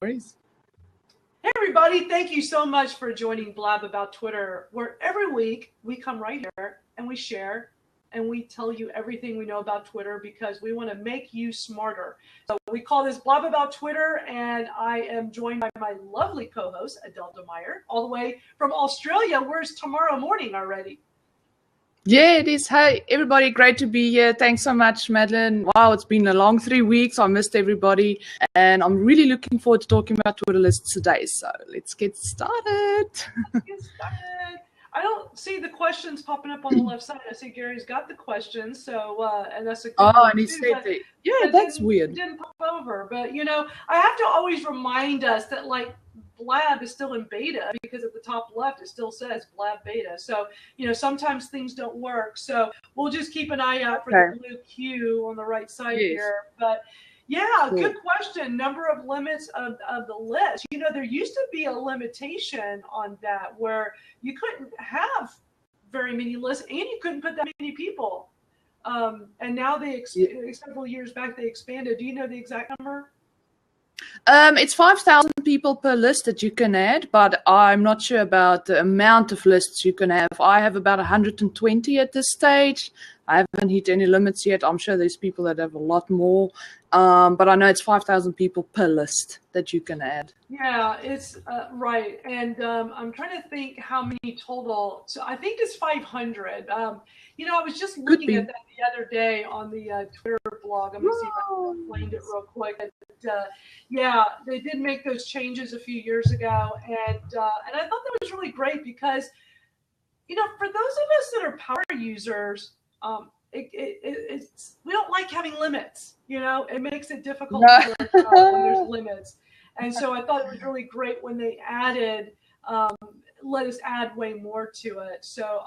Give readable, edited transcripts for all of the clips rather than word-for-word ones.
worries. Hey, everybody. Thank you so much for joining Blab About Twitter, where every week we come right here and we share and we tell you everything we know about Twitter because we want to make you smarter. So we call this Blab About Twitter, and I am joined by my lovely co-host, Adele DeMeyer, all the way from Australia. Where's tomorrow morning already? Yeah, it is. Hey, everybody, great to be here. Thanks so much, Madeline. Wow, it's been a long 3 weeks. I missed everybody, and I'm really looking forward to talking about Twitter lists today. So let's get started. Let's get started. I don't see the questions popping up on the left side. I see Gary's got the questions, so and that's a good one And he too. said that. Yeah, that's weird. It didn't pop over, but I have to always remind us that Blab is still in beta because at the top left it still says Blab beta. So sometimes things don't work. So we'll just keep an eye out for the blue Q on the right side here. But yeah, cool. Good question. Number of limits of the list. There used to be a limitation on that where you couldn't have very many lists and you couldn't put that many people. And now several years back they expanded. Do you know the exact number? It's 5,000 people per list that you can add, but I'm not sure about the amount of lists you can have. I have about 120 at this stage. I haven't hit any limits yet. I'm sure there's people that have a lot more, but I know it's 5,000 people per list that you can add. Yeah, it's right. And I'm trying to think how many total. So I think it's 500. I was just looking at that the other day on the Twitter blog. I'm going to see if I can find it real quick. But, yeah, they did make those changes a few years ago. And I thought that was really great because, for those of us that are power users, we don't like having limits. It makes it difficult when there's limits. And so I thought it was really great when they added, let us add way more to it. So,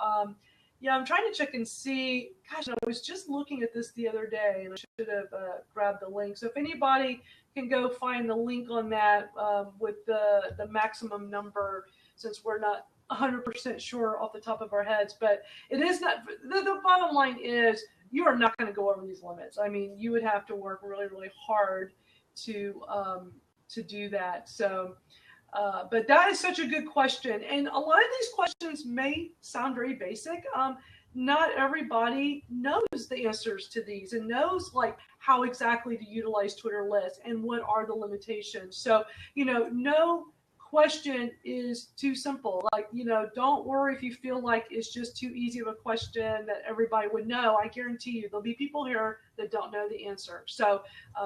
I'm trying to check and see. Gosh, I was just looking at this the other day, and I should have grabbed the link. So if anybody can go find the link on that with the maximum number, since we're not 100% sure off the top of our heads, but it is not. The bottom line is you are not going to go over these limits. I mean, you would have to work really, really hard to do that. So. But that is such a good question. And a lot of these questions may sound very basic. Not everybody knows the answers to these and knows how exactly to utilize Twitter lists and what are the limitations. So, no question is too simple. Don't worry if you feel like it's just too easy of a question that everybody would know. I guarantee you there'll be people here that don't know the answer. So,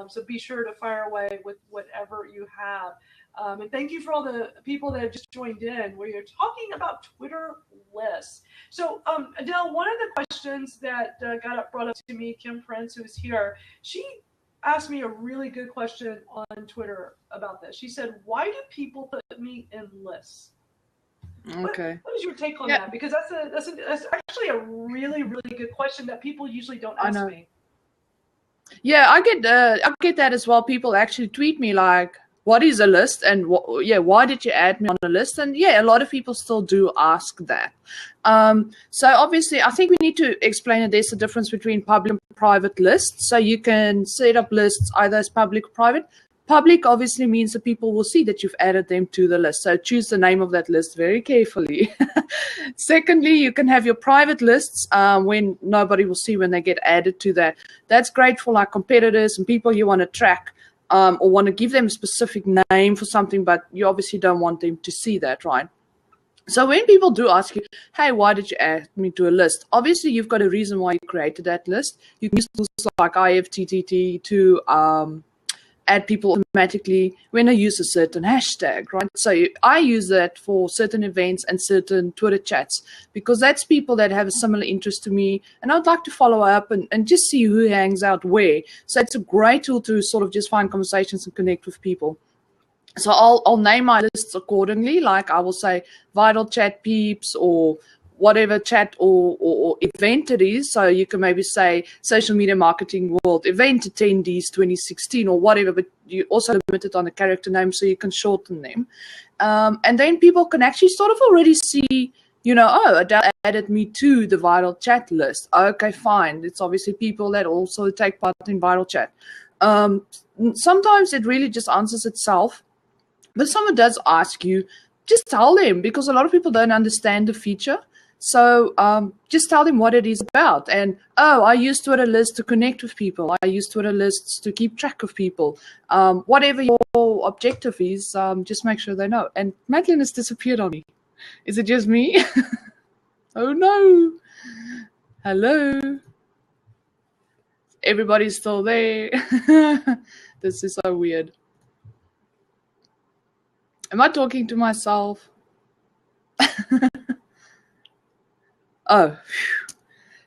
so be sure to fire away with whatever you have. And thank you for all the people that have just joined in where you're talking about Twitter lists. So, Adele, one of the questions that got brought up to me, Kim Prince, who is here, she asked me a really good question on Twitter about this. She said, why do people put me in lists? Okay. What is your take on that? Because that's actually a really, really good question that people usually don't ask me. Yeah, I get that as well. People actually tweet me like, what is a list? And why did you add me on a list? And a lot of people still do ask that. So obviously, I think we need to explain that there's a difference between public and private lists. So you can set up lists either as public or private. Public obviously means that people will see that you've added them to the list. So choose the name of that list very carefully. Secondly, you can have your private lists when nobody will see when they get added to that. That's great for competitors and people you want to track. Or want to give them a specific name for something, but you obviously don't want them to see that, right? So when people do ask you, hey, why did you add me to a list? Obviously, you've got a reason why you created that list. You can use tools like IFTTT to add people automatically when I use a certain hashtag, right? So I use that for certain events and certain Twitter chats because that's people that have a similar interest to me and I'd like to follow up and just see who hangs out where. So it's a great tool to sort of just find conversations and connect with people. So I'll name my lists accordingly. Like I will say Vital Chat Peeps or whatever chat or event it is. So you can maybe say Social Media Marketing World Event Attendees 2016 or whatever, but you also limit it on the character name so you can shorten them. And then people can actually sort of already see, Adele added me to the Vital Chat list. Okay, fine. It's obviously people that also take part in Vital Chat. Sometimes it really just answers itself. But if someone does ask you, just tell them, because a lot of people don't understand the feature. So just tell them what it is about. And, oh, I use Twitter lists to connect with people. I use Twitter lists to keep track of people. Whatever your objective is, just make sure they know. And Madeline has disappeared on me. Is it just me? Oh, no. Hello. Everybody's still there. This is so weird. Am I talking to myself? Oh,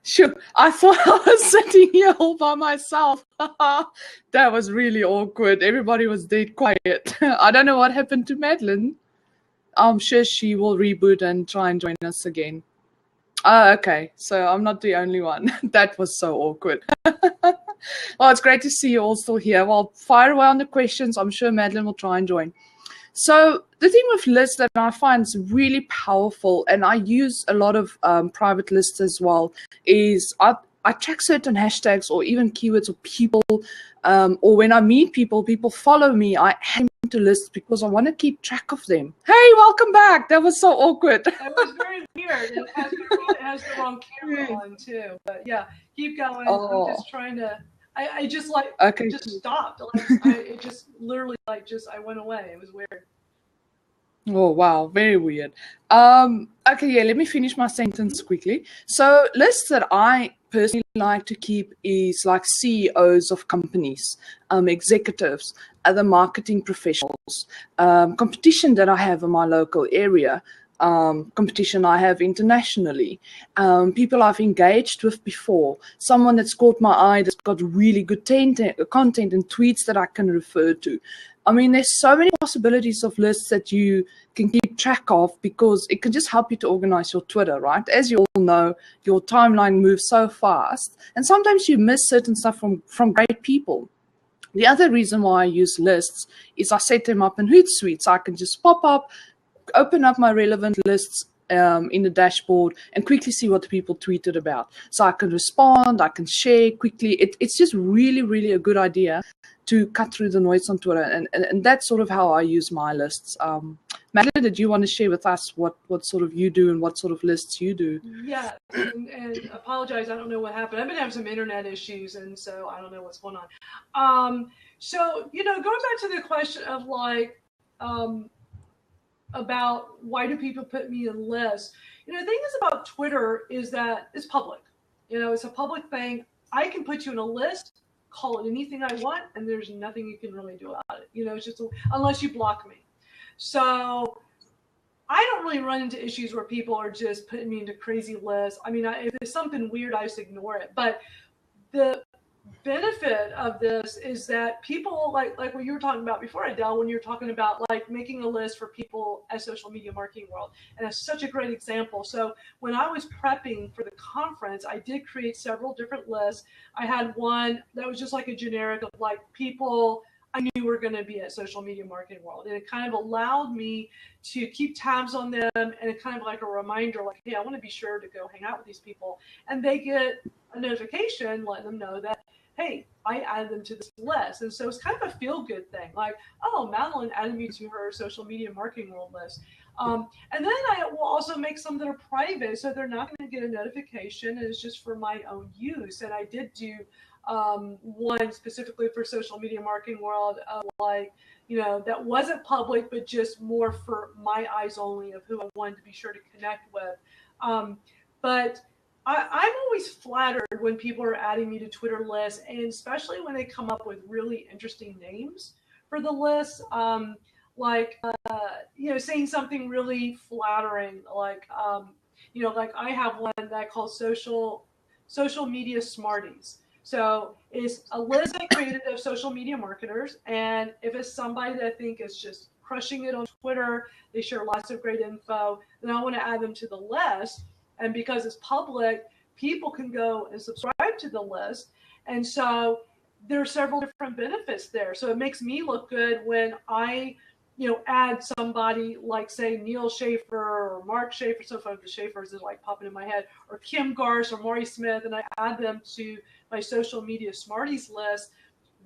sure. I thought I was sitting here all by myself. That was really awkward. Everybody was dead quiet. I don't know what happened to Madeline. I'm sure she will reboot and try and join us again. Oh, okay. So I'm not the only one. That was so awkward. Well, it's great to see you all still here. Well, fire away on the questions. I'm sure Madeline will try and join. So the thing with lists that I find is really powerful, and I use a lot of private lists as well, is I track certain hashtags or even keywords or people, or when I meet people, people follow me. I add them to lists because I want to keep track of them. Hey, welcome back. That was so awkward. That was very weird. It has the wrong camera on too. But yeah, keep going. Oh. I'm just trying to. I just like Okay. just stopped. Like it just literally like just I went away. It was weird. Oh, wow. Very weird. Okay, yeah, let me finish my sentence quickly. So lists that I personally like to keep is like CEOs of companies, executives, other marketing professionals, competition that I have in my local area, competition I have internationally, people I've engaged with before, someone that's caught my eye that's got really good content and tweets that I can refer to. I mean, there's so many possibilities of lists that you can keep track of, because it can just help you to organize your Twitter, right? As you all know, your timeline moves so fast, and sometimes you miss certain stuff from great people. The other reason why I use lists is I set them up in Hootsuite, so I can just pop up, open up my relevant lists in the dashboard and quickly see what the people tweeted about. So I can respond, I can share quickly. It's just really, really a good idea to cut through the noise on Twitter. And that's sort of how I use my lists. Madeline, did you want to share with us what sort of you do and what sort of lists you do? Yeah, and apologize, I don't know what happened. I've been having some internet issues, and so I don't know what's going on. So, going back to the question of like, about why do people put me in lists? The thing is about Twitter is that it's public. It's a public thing. I can put you in a list, call it anything I want, and there's nothing you can really do about it. It's just unless you block me. So I don't really run into issues where people are just putting me into crazy lists. I mean, if there's something weird, I just ignore it. But the benefit of this is that people like what you were talking about before, Adele, when you were talking about like making a list for people at Social Media Marketing World, and that's such a great example. So when I was prepping for the conference, I did create several different lists. I had one that was just like a generic of like people I knew were going to be at Social Media Marketing World, and it kind of allowed me to keep tabs on them, and it kind of like a reminder, like, hey, I want to be sure to go hang out with these people, and they get a notification letting them know that, hey, I added them to this list. And so it's kind of a feel-good thing. Like, oh, Madeline added me to her Social Media Marketing World list. And then I will also make some that are private, so they're not going to get a notification, and it's just for my own use. And I did do one specifically for Social Media Marketing World, that wasn't public, but just more for my eyes only of who I wanted to be sure to connect with. But I'm always flattered when people are adding me to Twitter lists, and especially when they come up with really interesting names for the list, saying something really flattering, like I have one that I call Social Media Smarties. So it's a list I created of social media marketers, and if it's somebody that I think is just crushing it on Twitter, they share lots of great info, then I want to add them to the list. And because it's public, people can go and subscribe to the list. And so there are several different benefits there. So it makes me look good when I, add somebody like, say, Neil Schaefer or Mark Schaefer. Sometimes the Schaefers is like popping in my head, or Kim Garst or Maury Smith, and I add them to my Social Media Smarties list.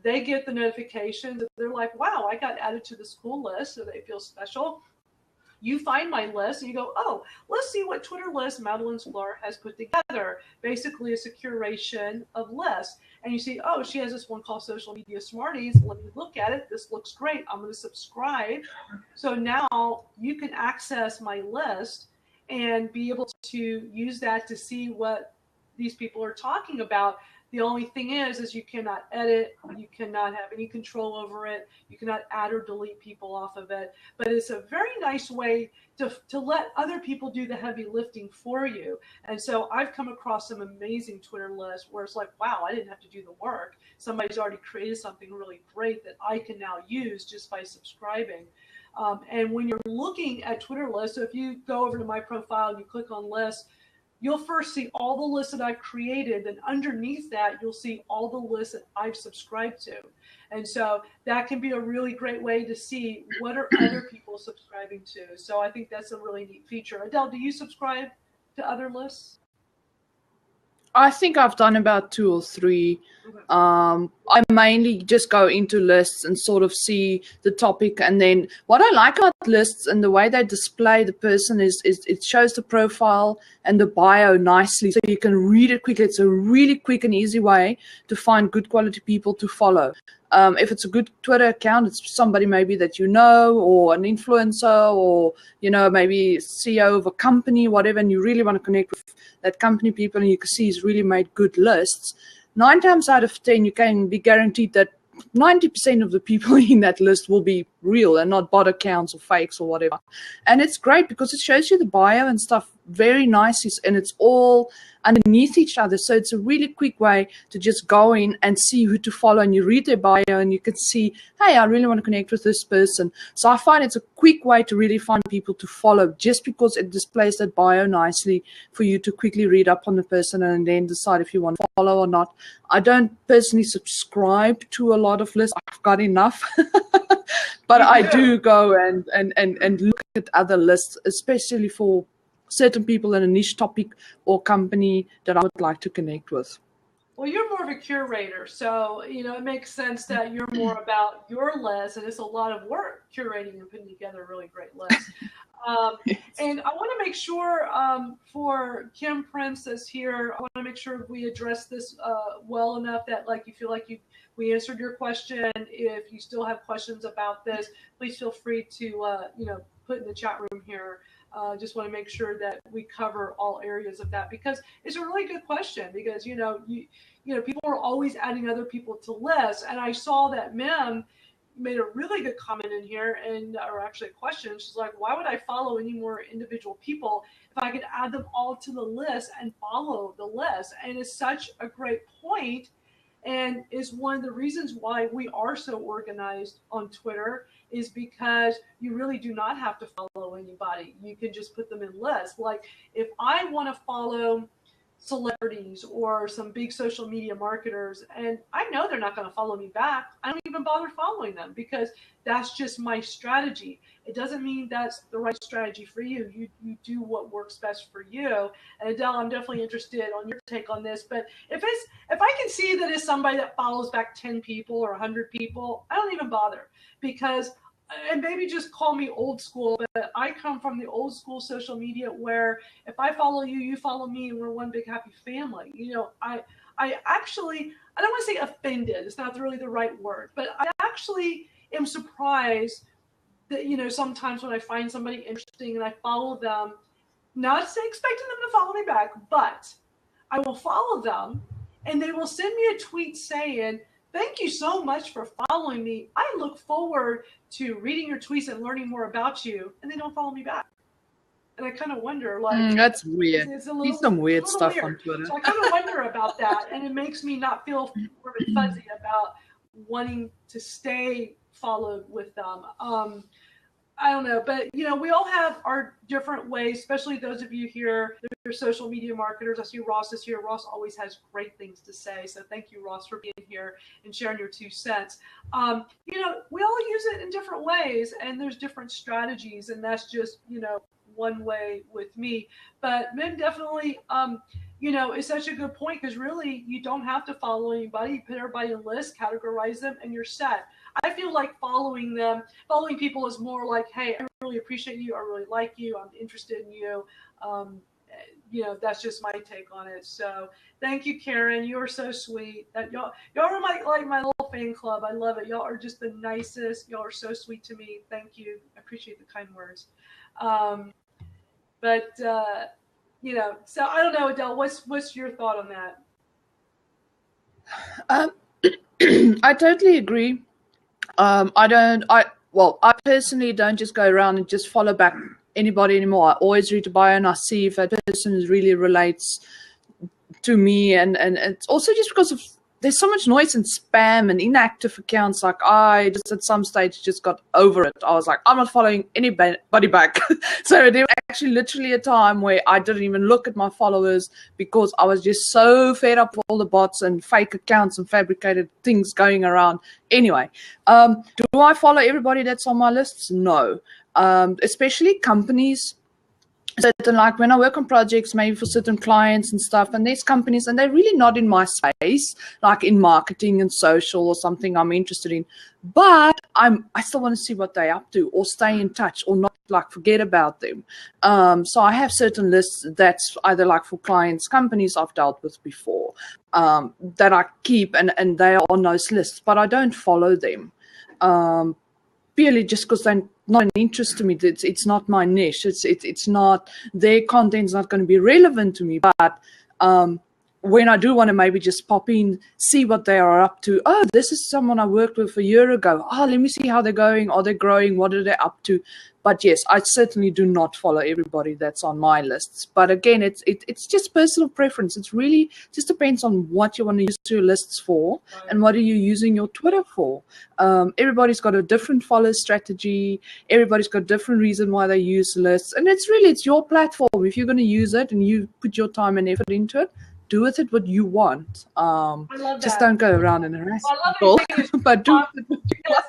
they get the notifications. They're like, wow, I got added to this cool list, so they feel special. You find my list and you go, oh, let's see what Twitter list Madeline Sklar has put together. Basically, it's a curation of lists. And you see, oh, she has this one called Social Media Smarties. Let me look at it. This looks great. I'm going to subscribe. So now you can access my list and be able to use that to see what these people are talking about. The only thing is you cannot edit, you cannot have any control over it, you cannot add or delete people off of it. But it's a very nice way to let other people do the heavy lifting for you. And so I've come across some amazing Twitter lists where it's like, wow, I didn't have to do the work. Somebody's already created something really great that I can now use just by subscribing. And when you're looking at Twitter lists, so if you go over to my profile and you click on lists, you'll first see all the lists that I've created. Then underneath that, you'll see all the lists that I've subscribed to. And so that can be a really great way to see what are other people subscribing to. So I think that's a really neat feature. Adele, do you subscribe to other lists? I think I've done about 2 or 3. I mainly just go into lists and sort of see the topic. And then what I like about lists and the way they display the person is it shows the profile and the bio nicely. So you can read it quickly. It's a really quick and easy way to find good quality people to follow. If it's a good Twitter account, it's somebody maybe that you know, or an influencer, or, you know, maybe CEO of a company, whatever, and you really want to connect with that company people, and you can see he's really made good lists. 9 times out of 10, you can be guaranteed that 90% of the people in that list will be real and not bot accounts or fakes or whatever. And it's great because it shows you the bio and stuff very nicely, and it's all underneath each other. So it's a really quick way to just go in and see who to follow, and you read their bio and you can see, hey, I really want to connect with this person. So I find it's a quick way to really find people to follow, just because it displays that bio nicely for you to quickly read up on the person and then decide if you want to follow or not. I don't personally subscribe to a lot of lists. I've got enough. But I do go and look at other lists, especially for certain people in a niche topic or company that I would like to connect with. Well, you're more of a curator, so, you know, it makes sense that you're more about your list, and it's a lot of work curating and putting together a really great list. And I want to make sure for Kim Prince that's here, I want to make sure we address this well enough that, like, you feel like we answered your question. If you still have questions about this, please feel free to you know, put in the chat room here. Just want to make sure that we cover all areas of that, because it's a really good question. Because you know people are always adding other people to lists, and I saw that Mem made a really good comment in here, or actually a question. She's like, why would I follow any more individual people if I could add them all to the list and follow the list? And it's such a great point, and is one of the reasons why we are so organized on Twitter, is because you really do not have to follow anybody. You can just put them in lists. Like, if I want to follow celebrities or some big social media marketers, and I know they're not going to follow me back, I don't even bother following them, because that's just my strategy. It doesn't mean that's the right strategy for you. You do what works best for you. And Adele, I'm definitely interested on your take on this. But if I can see that it's somebody that follows back 10 people or 100 people, I don't even bother, because, and maybe just call me old school, but I come from the old school social media where if I follow you, you follow me, and we're one big happy family. You know, I actually, I don't want to say offended, it's not really the right word, but I actually am surprised that, you know, sometimes when I find somebody interesting and I follow them, not expecting them to follow me back, but I will follow them and they will send me a tweet saying, thank you so much for following me. I look forward to reading your tweets and learning more about you. And they don't follow me back. And I kind of wonder, like, that's weird. It's a little, some weird stuff weird on Twitter. So I kind of wonder about that. And it makes me not feel really fuzzy about wanting to stay followed with them. I don't know, but, you know, we all have our different ways, especially those of you here, they're social media marketers. I see Ross is here. Ross always has great things to say. So thank you, Ross, for being here and sharing your 2 cents. You know, we all use it in different ways, and there's different strategies, and that's just, you know, one way with me. But Mem, definitely, is such a good point, because really you don't have to follow anybody. You put everybody in lists, categorize them, and you're set. I feel like following people is more like, hey, I really appreciate you, I really like you, I'm interested in you. Um, that's just my take on it. So thank you, Karen. You are so sweet. That y'all are like my little fan club. I love it. Y'all are just the nicest. Y'all are so sweet to me. Thank you. I appreciate the kind words. Um, but so I don't know, Adele. What's your thought on that? I totally agree. I personally don't just go around and just follow back anybody anymore. I always read the bio and I see if that person really relates to me, and it's also just because of there's so much noise and spam and inactive accounts. Like, I just at some stage just got over it. I was like, I'm not following anybody back. So there was actually literally a time where I didn't even look at my followers because I was just so fed up with all the bots and fake accounts and fabricated things going around. Anyway, do I follow everybody that's on my lists? No. Especially companies. Certain, like when I work on projects, maybe for certain clients and stuff, and there's companies and they're really not in my space, like in marketing and social or something I'm interested in, but I still want to see what they're up to or stay in touch or not like forget about them. So I have certain lists that's either like for clients, companies I've dealt with before, that I keep, and they are on those lists, but I don't follow them. Purely just because they're not an interest to me. It's not my niche. It's not, their content's not going to be relevant to me. But when I do want to maybe just pop in, see what they are up to. Oh, this is someone I worked with a year ago. Oh, let me see how they're going. Are they growing? What are they up to? But yes, I certainly do not follow everybody that's on my lists. But again, it's just personal preference. It's really just depends on what you want to use your lists for and what are you using your Twitter for. Everybody's got a different follow strategy. Everybody's got a different reason why they use lists. And it's your platform. If you're going to use it and you put your time and effort into it, do with it what you want. I love just that. don't go around and harass people, but do with it what you want.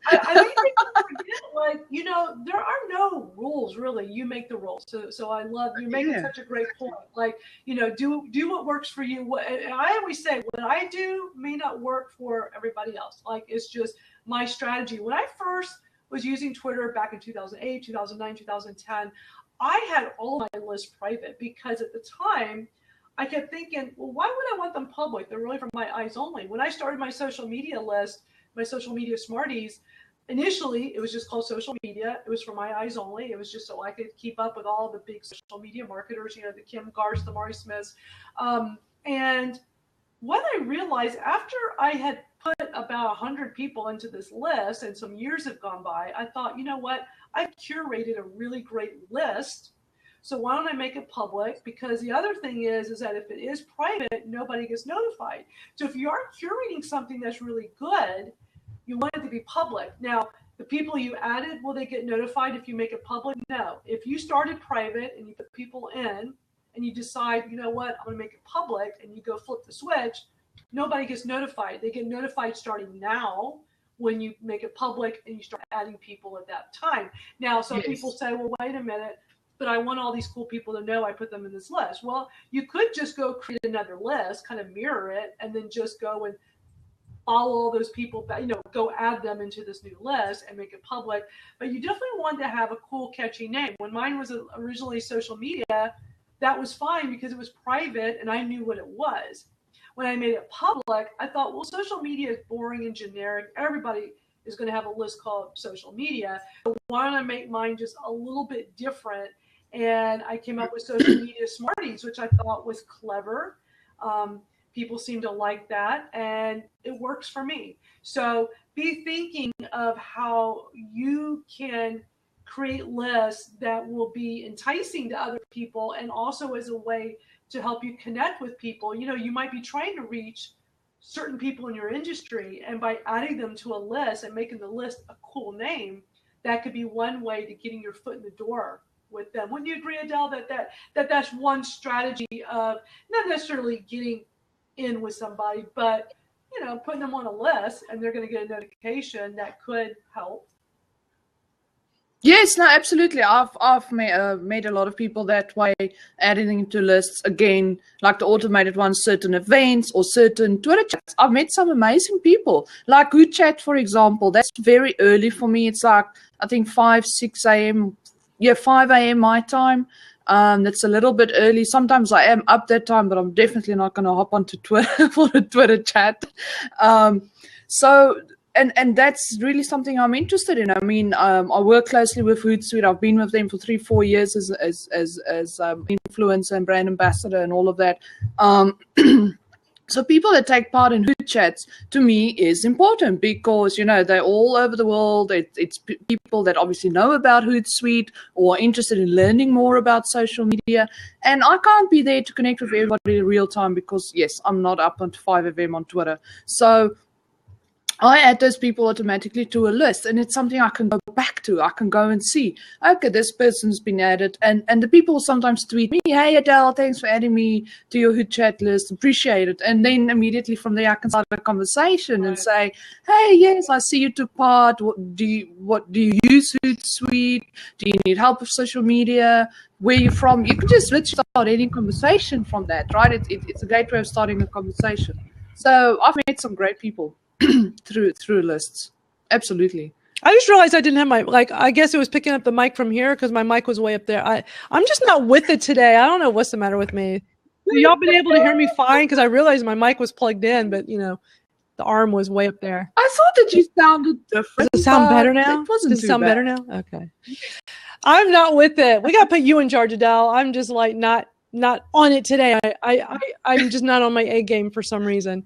I think people forget, there are no rules really. You make the rules. So I love you making such a great point. Like, do what works for you. And I always say what I do may not work for everybody else. Like, it's just my strategy. When I first was using Twitter back in 2008, 2009, 2010, I had all my lists private because at the time I kept thinking, well, why would I want them public? They're really for my eyes only. When I started my social media list, my social media Smarties, initially it was just called social media. It was for my eyes only. It was just so I could keep up with all the big social media marketers, the Kim Garst, the Mari Smiths. And what I realized after I had put about 100 people into this list and some years have gone by, I thought, you know what? I've curated a really great list. So why don't I make it public? Because the other thing is that if it is private, nobody gets notified. So if you are curating something that's really good, you want it to be public. Now, the people you added, will they get notified if you make it public? No. If you started private and you put people in and you decide, you know what, I'm going to make it public, and you go flip the switch, nobody gets notified. They get notified starting now when you make it public and you start adding people at that time. Now, some people say, well, wait a minute, but I want all these cool people to know I put them in this list. Well, you could just go create another list, kind of mirror it, and then just go and follow all those people, go add them into this new list and make it public. But you definitely want to have a cool, catchy name. When mine was originally social media, that was fine because it was private and I knew what it was. When I made it public, I thought, well, social media is boring and generic. Everybody is going to have a list called social media. So why don't I make mine just a little bit different? And I came up with Social Media Smarties, which I thought was clever. People seem to like that, and it works for me. So be thinking of how you can create lists that will be enticing to other people, and also as a way to help you connect with people. You might be trying to reach certain people in your industry, and by adding them to a list and making the list a cool name, that could be one way to getting your foot in the door with them. Wouldn't you agree, Adele, that's one strategy of not necessarily getting in with somebody, but putting them on a list and they're going to get a notification that could help? Yes, no, absolutely. I've made a lot of people that way, adding into lists again, like the automated ones, certain events or certain Twitter chats. I've met some amazing people, like Good Chat, for example. That's very early for me. It's like I think 5 6 a.m. Yeah, 5 a.m. my time. That's a little bit early. Sometimes I am up that time, but I'm definitely not going to hop onto Twitter for a Twitter chat. So and that's really something I'm interested in. I mean, I work closely with Hootsuite. I've been with them for 3-4 years as influencer and brand ambassador and all of that. So people that take part in Hoot Chats, to me, is important because, they're all over the world. It's people that obviously know about Hootsuite or are interested in learning more about social media. And I can't be there to connect with everybody in real time because, yes, I'm not up until 5 a.m. on Twitter. So I add those people automatically to a list, and it's something I can go back to. I can go and see, okay, this person's been added. And the people sometimes tweet me, hey, Adele, thanks for adding me to your Hoot Chat list. Appreciate it. And then immediately from there, I can start a conversation and say, hey, yes, I see you took part. What do you use Hootsuite? Do you need help with social media? Where you from? You can just literally start any conversation from that, right? It's a great way of starting a conversation. So I've met some great people through lists. Absolutely. I just realized I didn't have I guess it was picking up the mic from here because my mic was way up there. I'm just not with it today. I don't know what's the matter with me. Y'all been able to hear me fine? Because I realized my mic was plugged in, but the arm was way up there. I thought that you sounded different. Does it sound better now? It wasn't Does it sound better now? Okay. I'm not with it. We got to put you in charge, Adele. I'm just not on it today. I'm just not on my A game for some reason.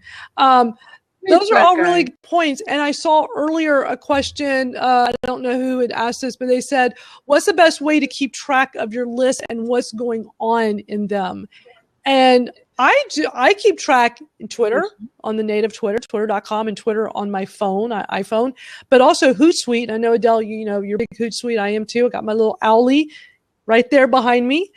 Those are all really good points. And I saw earlier a question, I don't know who had asked this, but they said, what's the best way to keep track of your list and what's going on in them? And I keep track in Twitter, on the native Twitter, twitter.com, and Twitter on my phone, iPhone, but also Hootsuite. I know, Adele, you're a big Hootsuite. I am too. I got my little owlie right there behind me.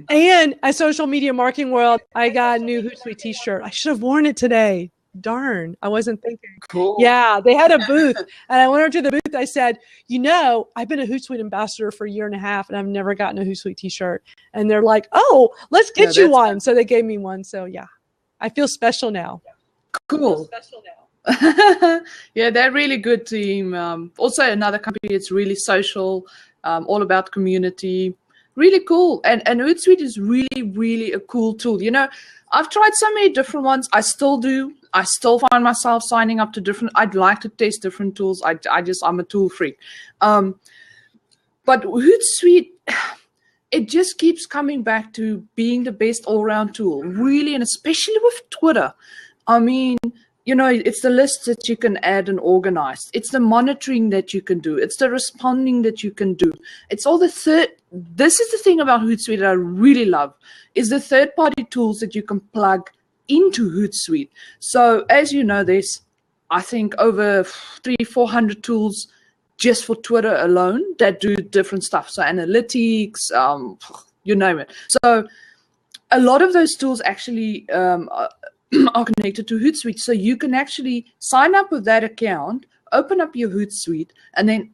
And at Social Media Marketing World, I got a new Hootsuite t-shirt. I should have worn it today. Darn, I wasn't thinking. Cool. Yeah, they had a booth, and I went over to the booth. I said, I've been a Hootsuite ambassador for a year and a half, and I've never gotten a Hootsuite t-shirt. And they're like, oh, let's get you one. So they gave me one. So yeah, I feel special now. Cool. Yeah, they're really good team. Also, another company that's really social, all about community. Really cool. And Hootsuite is really, really a cool tool. I've tried so many different ones. I still do. I still find myself signing up to different. I'd like to test different tools. I'm a tool freak. But Hootsuite, it just keeps coming back to being the best all-round tool, really, and especially with Twitter. I mean, it's the lists that you can add and organize. It's the monitoring that you can do. It's the responding that you can do. It's all this is the thing about Hootsuite that I really love, is the third-party tools that you can plug into Hootsuite. So as you know, there's, I think, over 300-400 tools just for Twitter alone that do different stuff. So analytics, you name it. So a lot of those tools actually are connected to Hootsuite. So you can actually sign up with that account, open up your Hootsuite, and then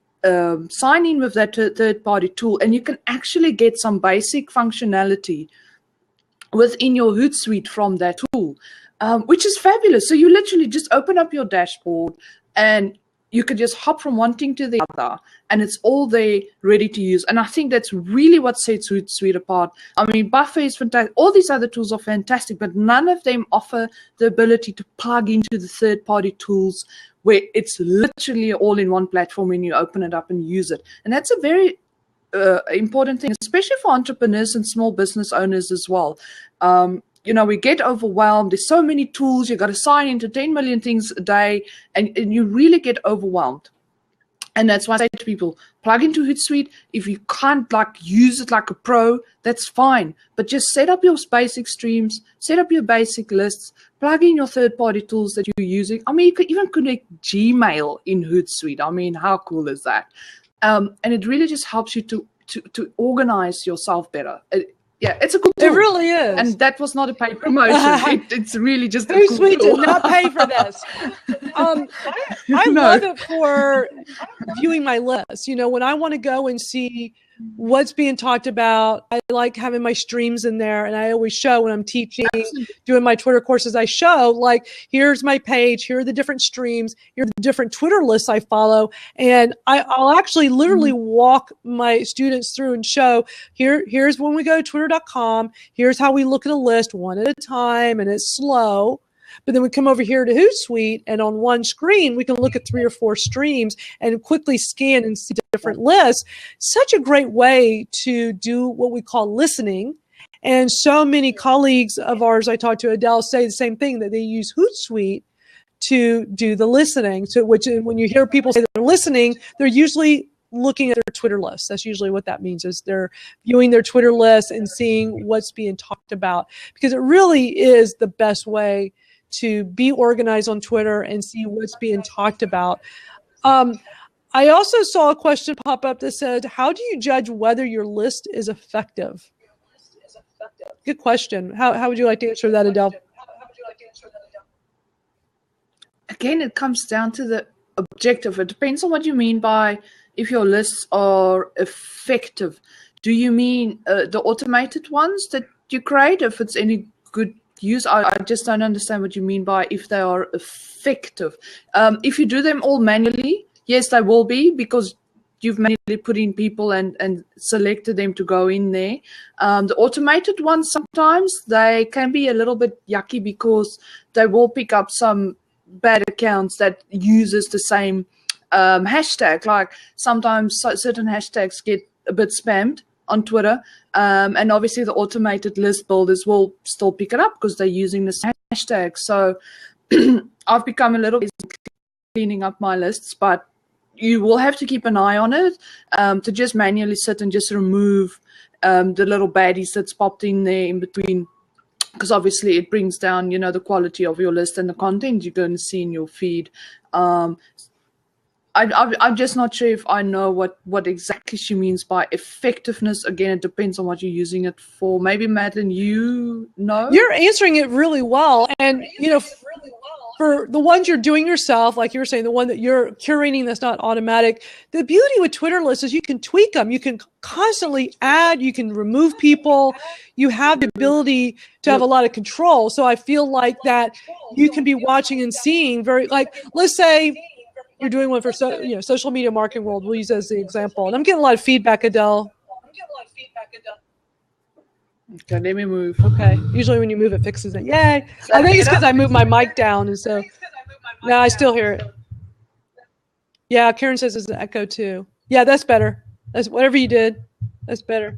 sign in with that third-party tool, and you can actually get some basic functionality within your Hootsuite from that tool, which is fabulous. So you literally just open up your dashboard, and you could just hop from one thing to the other, and it's all there ready to use. And I think that's really what sets Hootsuite apart. I mean, Buffer is fantastic. All these other tools are fantastic, but none of them offer the ability to plug into the third-party tools where it's literally all in one platform and you open it up and use it. And that's a very important thing, especially for entrepreneurs and small business owners as well. We get overwhelmed. There's so many tools. You got to sign into 10 million things a day, and you really get overwhelmed. And that's why I say to people, plug into Hootsuite. If you can't use it like a pro, that's fine. But just set up your basic streams, set up your basic lists, plug in your third-party tools that you're using. I mean, you could even connect Gmail in Hootsuite. I mean, how cool is that? And it really just helps you to organize yourself better. Yeah, it's a cool tool. It really is. And that was not a paid promotion. It's really just a cool Hootsuite tool. did not pay for this. I No. love it for viewing my list. You know, when I want to go and see what's being talked about, I like having my streams in there, and I always show when I'm teaching, doing my Twitter courses, I show like, here's my page, here are the different streams, here are the different Twitter lists I follow, and I'll actually literally walk my students through and show, here's when we go to twitter.com, here's how we look at a list one at a time, and it's slow. But then we come over here to Hootsuite, and on one screen, we can look at 3 or 4 streams and quickly scan and see different lists. Such a great way to do what we call listening. And so many colleagues of ours I talked to, Adele, say the same thing, that they use Hootsuite to do the listening. So which, when you hear people say they're listening, they're usually looking at their Twitter list. That's usually what that means, is they're viewing their Twitter list and seeing what's being talked about, because it really is the best way to be organized on Twitter and see what's being talked about. I also saw a question pop up that said, how do you judge whether your list is effective? Good question. How would you like to answer that, Adele? Again, it comes down to the objective. It depends on what you mean by if your lists are effective. Do you mean the automated ones that you create, if it's any good use? I just don't understand what you mean by if they are effective. If you do them all manually, yes, they will be, because you've manually put in people and selected them to go in there. The automated ones, sometimes they can be a little bit yucky, because they will pick up some bad accounts that uses the same hashtag. Like sometimes certain hashtags get a bit spammed on Twitter, and obviously the automated list builders will still pick it up because they're using the same hashtag. So I've become a little bit cleaning up my lists, but you will have to keep an eye on it, to just manually sit and just remove the little baddies that's popped in there in between, because obviously it brings down, you know, the quality of your list and the content you're going to see in your feed. I'm just not sure if I know what exactly she means by effectiveness. Again, it depends on what you're using it for. Maybe, Madeline, you know? You're answering it really well. And, you know, for the ones you're doing yourself, like you were saying, the one that you're curating that's not automatic, the beauty with Twitter lists is you can tweak them. You can constantly add, you can remove people. You have the ability to have a lot of control. So I feel like that you can be watching and seeing very, like, let's say you're doing one for social media marketing world. We'll use it as the example. And I'm getting a lot of feedback, Adele. Okay, let me move. Okay. Usually when you move, it fixes it. Yay. I think it's because I moved my mic down. And so, no, I still hear it. Yeah, Karen says it's an echo too. Yeah, that's better. That's whatever you did. That's better.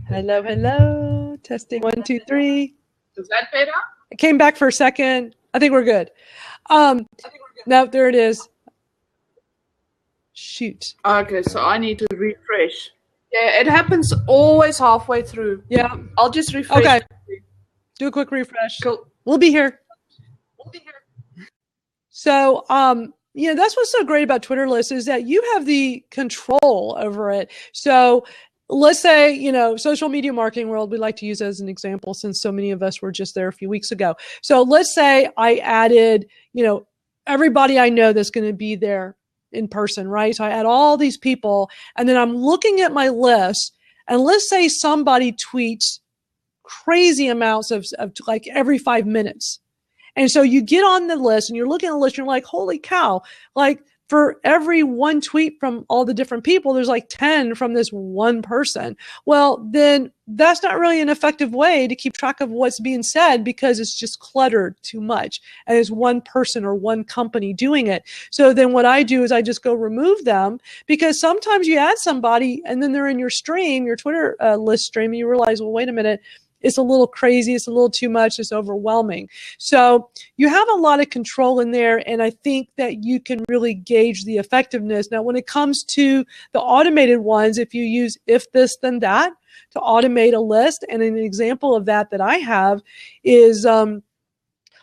Hello, hello. Testing 1, 2, 3. Is that better? It came back for a second. I think we're good. No, there it is. Shoot. Okay, so I need to refresh. Yeah, it happens always halfway through. Yeah. I'll just refresh. Okay. Do a quick refresh. Cool. We'll be here. So, that's what's so great about Twitter lists, is that you have the control over it. So let's say, social media marketing world, we like to use as an example, since so many of us were just there a few weeks ago. So let's say I added, everybody I know that's going to be there in person, right? So I add all these people, and then I'm looking at my list, and let's say somebody tweets crazy amounts of like every 5 minutes. And so you get on the list and you're looking at the list and you're like, holy cow, like for every one tweet from all the different people, there's like 10 from this one person. Well, then that's not really an effective way to keep track of what's being said, because it's just cluttered too much. And it's one person or one company doing it. So then what I do is I just go remove them, because sometimes you add somebody and then they're in your stream, your Twitter list stream, and you realize, well, wait a minute, it's a little crazy, it's a little too much, it's overwhelming. So you have a lot of control in there, and I think that you can really gauge the effectiveness. Now, when it comes to the automated ones, if you use if this, then that to automate a list, and an example of that I have is I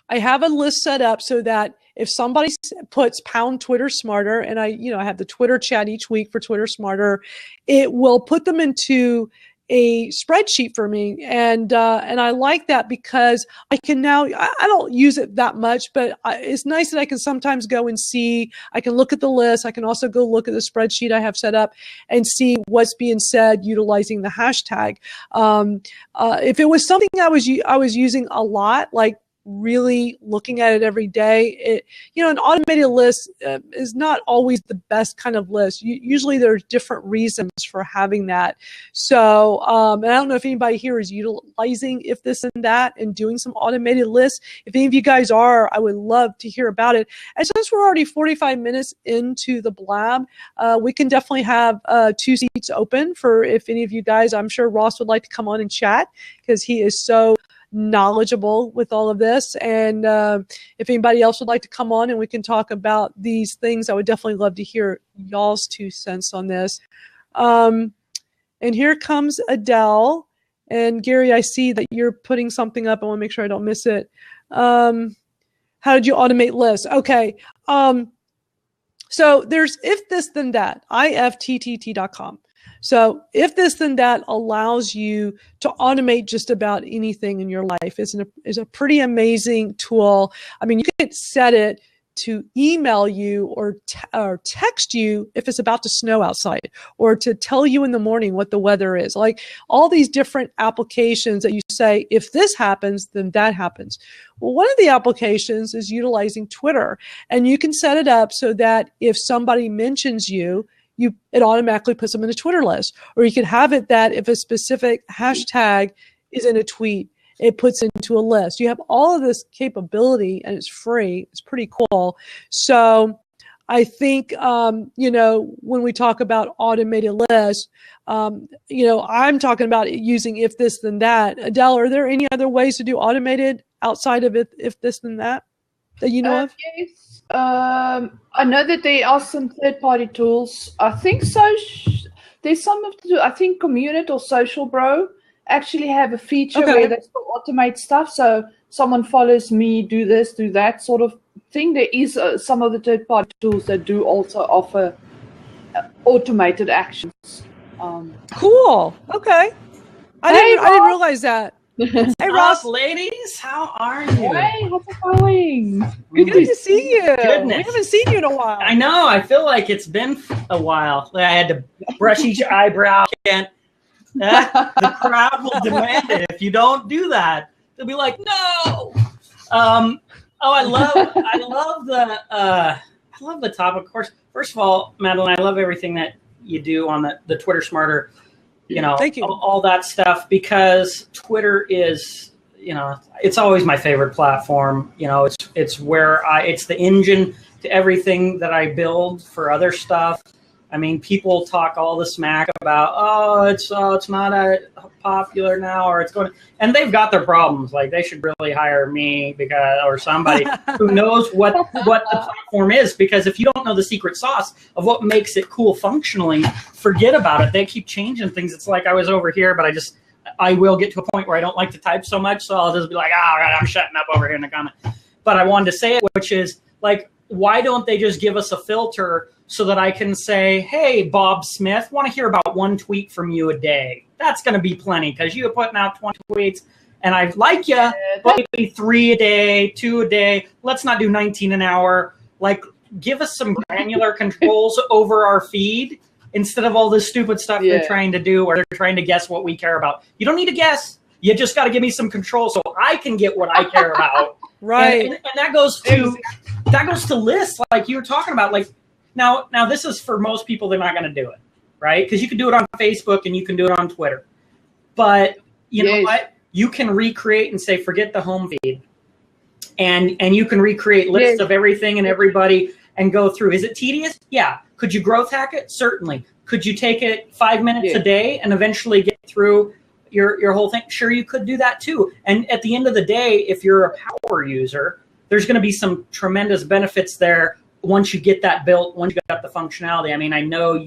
have a list set up so that if somebody puts pound Twitter Smarter, and I have the Twitter chat each week for Twitter Smarter, it will put them into a spreadsheet for me, and I like that because I can now, I don't use it that much, but it's nice that I can sometimes go and see, I can look at the list, I can also go look at the spreadsheet I have set up and see what's being said utilizing the hashtag. If it was something I was using a lot, like really looking at it every day, an automated list is not always the best kind of list. Usually there's different reasons for having that. So, and I don't know if anybody here is utilizing If This and That and doing some automated lists. If any of you guys are, I would love to hear about it. And since we're already 45 minutes into the blab, we can definitely have 2 seats open for if any of you guys, I'm sure Ross would like to come on and chat because he is so knowledgeable with all of this. And if anybody else would like to come on and we can talk about these things, I would definitely love to hear y'all's 2 cents on this. And here comes Adele. And Gary, I see that you're putting something up. I want to make sure I don't miss it. How did you automate lists? Okay. So there's If This Then That, ifttt.com. So If This Then That allows you to automate just about anything in your life. It's a pretty amazing tool. I mean, you can set it to email you or text you if it's about to snow outside, or to tell you in the morning what the weather is. Like all these different applications that you say, if this happens, then that happens. Well, one of the applications is utilizing Twitter, and you can set it up so that if somebody mentions you, it automatically puts them in a Twitter list. Or you could have it that if a specific hashtag is in a tweet, it puts into a list. You have all of this capability and it's free. It's pretty cool. So I think, when we talk about automated lists, I'm talking about using If This Then That. Adele, are there any other ways to do automated outside of If This Then That you know of? Yes. I know that there are some third-party tools. I think there's some of the, I think Communit or Social Bro actually have a feature where they still automate stuff. So someone follows me, do this, do that sort of thing. There is some of the third-party tools that do also offer automated actions. Cool. Okay. I didn't realize that. Hey, Ross, ladies, how are you? Hey, how's it going? Good to see you. Goodness. We haven't seen you in a while. I know. I feel like it's been a while. I had to brush each eyebrow. The crowd will demand it. If you don't do that, they'll be like, "No." I love the topic. Of course, first of all, Madeline, I love everything that you do on the Twitter Smarter. Thank you. All that stuff, because Twitter is, it's always my favorite platform. It's where it's the engine to everything that I build for other stuff. I mean, people talk all the smack about, it's not popular now, or it's going, and they've got their problems. Like they should really hire me or somebody who knows what the platform is. Because if you don't know the secret sauce of what makes it cool functionally, forget about it. They keep changing things. It's like I was over here, but I will get to a point where I don't like to type so much, so I'll just be like, I'm shutting up over here in the comment. But I wanted to say it, which is like, why don't they just give us a filter so that I can say, hey, Bob Smith, want to hear about 1 tweet from you a day? That's going to be plenty, because you're putting out 20 tweets, and I like you, but maybe 3 a day, 2 a day. Let's not do 19 an hour. Like, give us some granular controls over our feed instead of all this stupid stuff they're trying to do, or they're trying to guess what we care about. You don't need to guess. You just got to give me some control so I can get what I care about. Right. And that goes to lists like you were talking about. Like now this is for most people, they're not going to do it, right? Because you can do it on Facebook and you can do it on Twitter. But you know what? You can recreate and say, forget the home feed. And you can recreate lists of everything and everybody and go through. Is it tedious? Yeah. Could you growth hack it? Certainly. Could you take it 5 minutes a day and eventually get through your whole thing? Sure, you could do that too. And at the end of the day, if you're a power user, there's going to be some tremendous benefits there once you get that built, once you got the functionality. I mean, I know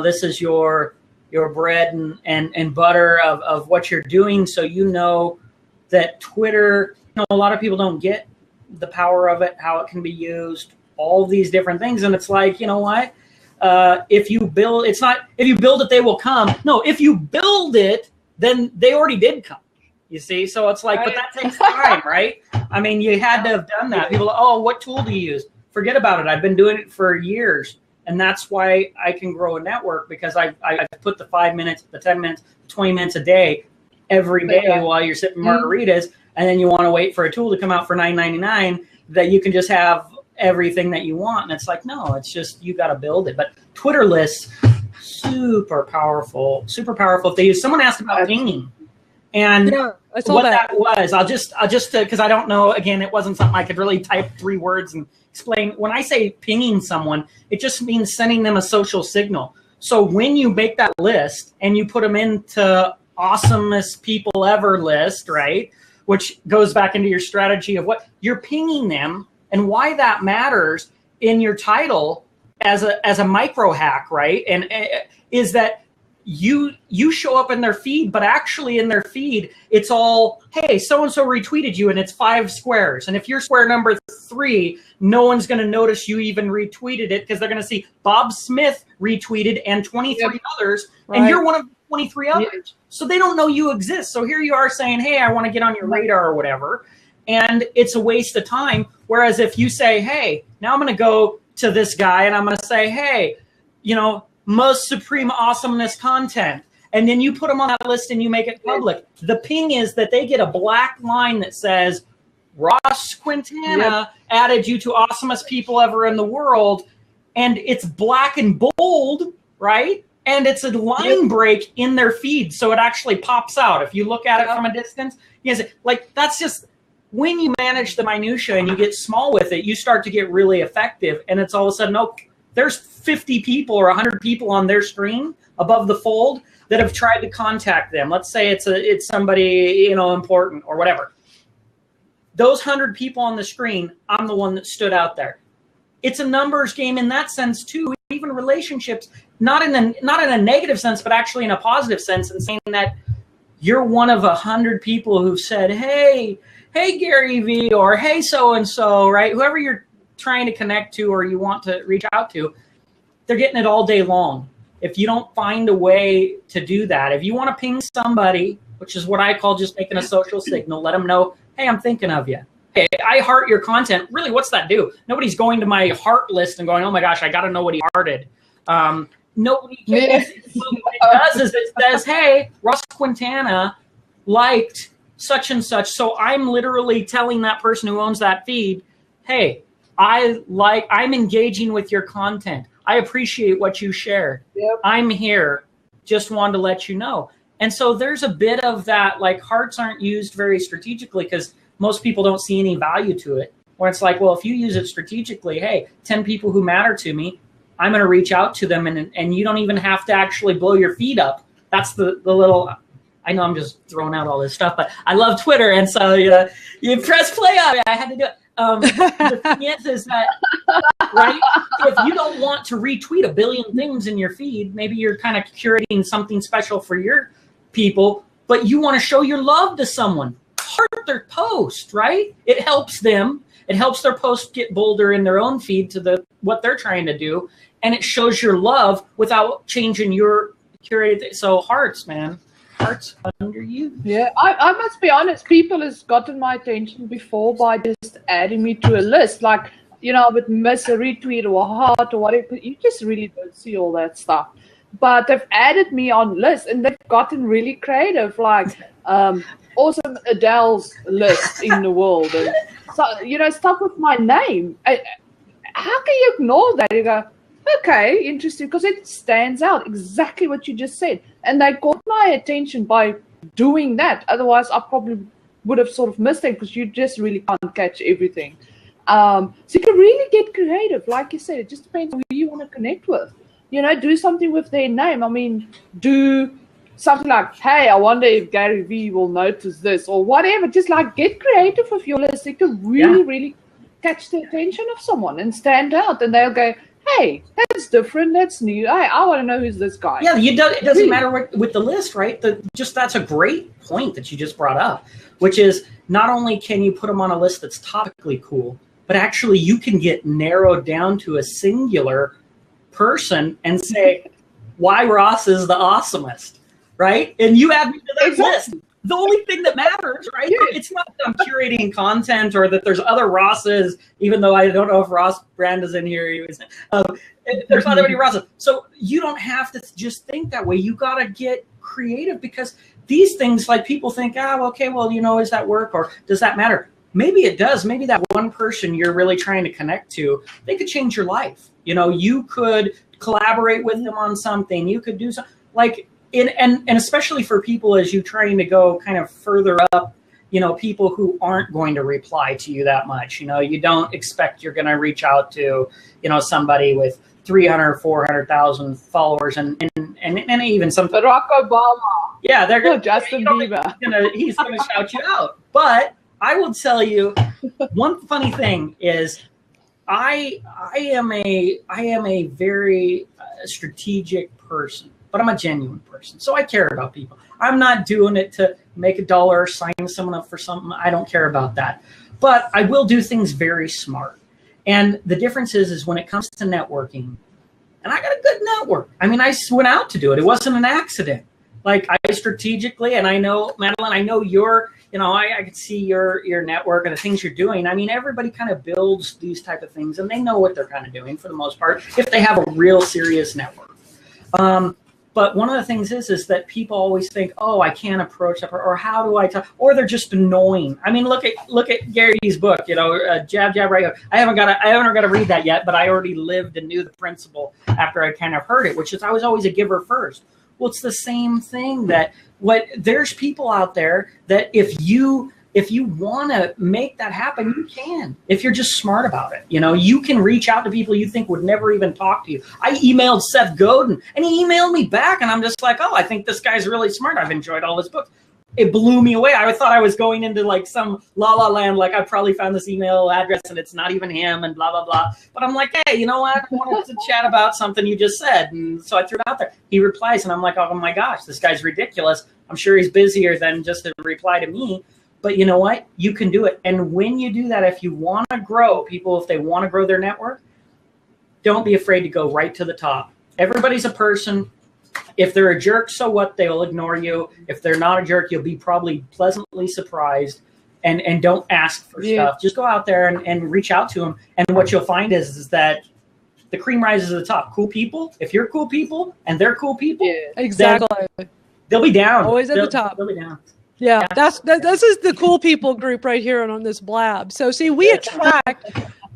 this is your bread and butter of what you're doing. So you know that Twitter, a lot of people don't get the power of it, how it can be used, all these different things. And it's like, you know what? if you build, it's not if you build it, they will come. No, if you build it, then they already did come. You see? So it's like, but that takes time, right? I mean, you had to have done that. People, oh, what tool do you use? Forget about it. I've been doing it for years. And that's why I can grow a network, because I put the 5 minutes, the 10 minutes, 20 minutes a day, every day while you're sipping margaritas. And then you want to wait for a tool to come out for $9.99 that you can just have everything that you want. And it's like, no, it's just, you got to build it. But Twitter lists, super powerful, super powerful. If they use, someone asked about pinging. And what that was, I'll just because I don't know, again, it wasn't something I could really type 3 words and explain. When I say pinging someone, it just means sending them a social signal. So when you make that list and you put them into awesomest people ever list, right, which goes back into your strategy of what you're pinging them and why that matters in your title as a micro hack, right, and is that you show up in their feed, but actually in their feed, it's all, hey, so-and-so retweeted you, and it's 5 squares. And if you're square number 3, no one's going to notice you even retweeted it, because they're going to see Bob Smith retweeted and 23 others, and you're one of 23 others. So they don't know you exist. So here you are saying, hey, I want to get on your radar or whatever. And it's a waste of time. Whereas if you say, hey, now I'm going to go to this guy and I'm going to say, hey, you know, most supreme awesomeness content. And then you put them on that list and you make it public. The ping is that they get a black line that says, Ross Quintana added you to awesomest people ever in the world. And it's black and bold, right? And it's a line break in their feed. So it actually pops out. If you look at it from a distance, yes, like that's just, when you manage the minutia and you get small with it, you start to get really effective. And it's all of a sudden, oh, there's 50 people or 100 people on their screen above the fold that have tried to contact them. Let's say it's somebody, you know, important or whatever. Those 100 people on the screen, I'm the one that stood out there. It's a numbers game in that sense too. Even relationships, not in a negative sense, but actually in a positive sense, and saying that you're one of 100 people who've said, hey Gary V, or hey so and so, right? Whoever you're trying to connect to or you want to reach out to, they're getting it all day long. If you don't find a way to do that, if you want to ping somebody, which is what I call just making a social signal, let them know, hey, I'm thinking of you. Hey, I heart your content. Really, what's that do? Nobody's going to my heart list and going, oh my gosh, I got to know what he hearted. Nobody cares. What it does is it says, hey, Ross Quintana liked such and such. So I'm literally telling that person who owns that feed, hey, I'm engaging with your content. I appreciate what you shared. I'm here. Just wanted to let you know. And so there's a bit of that, like hearts aren't used very strategically because most people don't see any value to it. Where it's like, well, if you use it strategically, hey, 10 people who matter to me, I'm going to reach out to them, and you don't even have to actually blow your feed up. That's the little, I know I'm just throwing out all this stuff, but I love Twitter. And so you press play on it. I had to do it. The thing is that, right, if you don't want to retweet a billion things in your feed, maybe you're kind of curating something special for your people, but you want to show your love to someone, heart their post, right? It helps them. It helps their post get bolder in their own feed to what they're trying to do. And it shows your love without changing your curated thing. So hearts, man. Hearts under you. Yeah, I must be honest. People has gotten my attention before by just adding me to a list. Like, you know, I would miss a retweet or a heart or whatever. You just really don't see all that stuff. But they've added me on lists, and they've gotten really creative. Like, awesome Adele's list in the world, and so, you know, stuff with my name. How can you ignore that? You go, okay, interesting, because it stands out exactly what you just said. And they caught my attention by doing that. Otherwise, I probably would have sort of missed it, because you just really can't catch everything. So you can really get creative. Like you said, it just depends on who you want to connect with. You know, do something with their name. I mean, do something like, hey, I wonder if Gary V will notice this or whatever. Just like get creative with your list. It can really, really catch the attention of someone and stand out. And they'll go, hey, that's different. That's new. I want to know who's this guy. Yeah, it doesn't matter with the list, right? That's a great point that you just brought up, which is not only can you put them on a list that's topically cool, but actually you can get narrowed down to a singular person and say why Ross is the awesomest, right? And you add me to that list. The only thing that matters, right? Yeah. It's not that I'm curating content or that there's other Rosses, even though I don't know if Ross Brand is in here. There's not that many Rosses. So you don't have to just think that way. You got to get creative, because these things, like, people think, okay, well, is that work or does that matter? Maybe it does. Maybe that one person you're really trying to connect to, they could change your life. You could collaborate with them on something. You could do something and especially for people as you trying to go kind of further up, people who aren't going to reply to you that much. You don't expect you're going to reach out to, somebody with 300, 400,000 followers and even some Barack Obama. Yeah, they're going to Justin Bieber. He's going to shout you out. But I will tell you one funny thing is I am a very strategic person, but I'm a genuine person. So I care about people. I'm not doing it to make $1 or sign someone up for something. I don't care about that. But I will do things very smart. And the difference is when it comes to networking, and I got a good network. I mean, I went out to do it. It wasn't an accident. Like, I strategically, and I know, Madeline, I know your, I could see your network and the things you're doing. I mean, everybody kind of builds these type of things, and they know what they're kind of doing for the most part if they have a real serious network. But one of the things is that people always think, oh, I can't approach that, or how do I talk, or they're just annoying. I mean, look at Gary Vee's book, Jab, Jab, Right. I haven't got to read that yet, but I already lived and knew the principle after I kind of heard it, which is I was always a giver first. Well, it's the same thing there's people out there that if you want to make that happen, you can, if you're just smart about it. You can reach out to people you think would never even talk to you. I emailed Seth Godin and he emailed me back, and I'm just like, oh, I think this guy's really smart. I've enjoyed all his books. It blew me away. I thought I was going into like some la la land, like I probably found this email address and it's not even him and blah, blah, blah. But I'm like, hey, you know what? I wanted to chat about something you just said. And so I threw it out there. He replies and I'm like, oh my gosh, this guy's ridiculous. I'm sure he's busier than just to reply to me. But you know what? You can do it. And when you do that, if you want to grow people, if they want to grow their network, don't be afraid to go right to the top. Everybody's a person. If they're a jerk, so what? They'll ignore you. If they're not a jerk, you'll be probably pleasantly surprised. And don't ask for stuff. Just go out there and reach out to them. And what you'll find is that the cream rises to the top. Cool people. If you're cool people and they're cool people, exactly, they'll be down. Always at the top. They'll be down. Yeah, this is the cool people group right here on this blab. So see, we attract,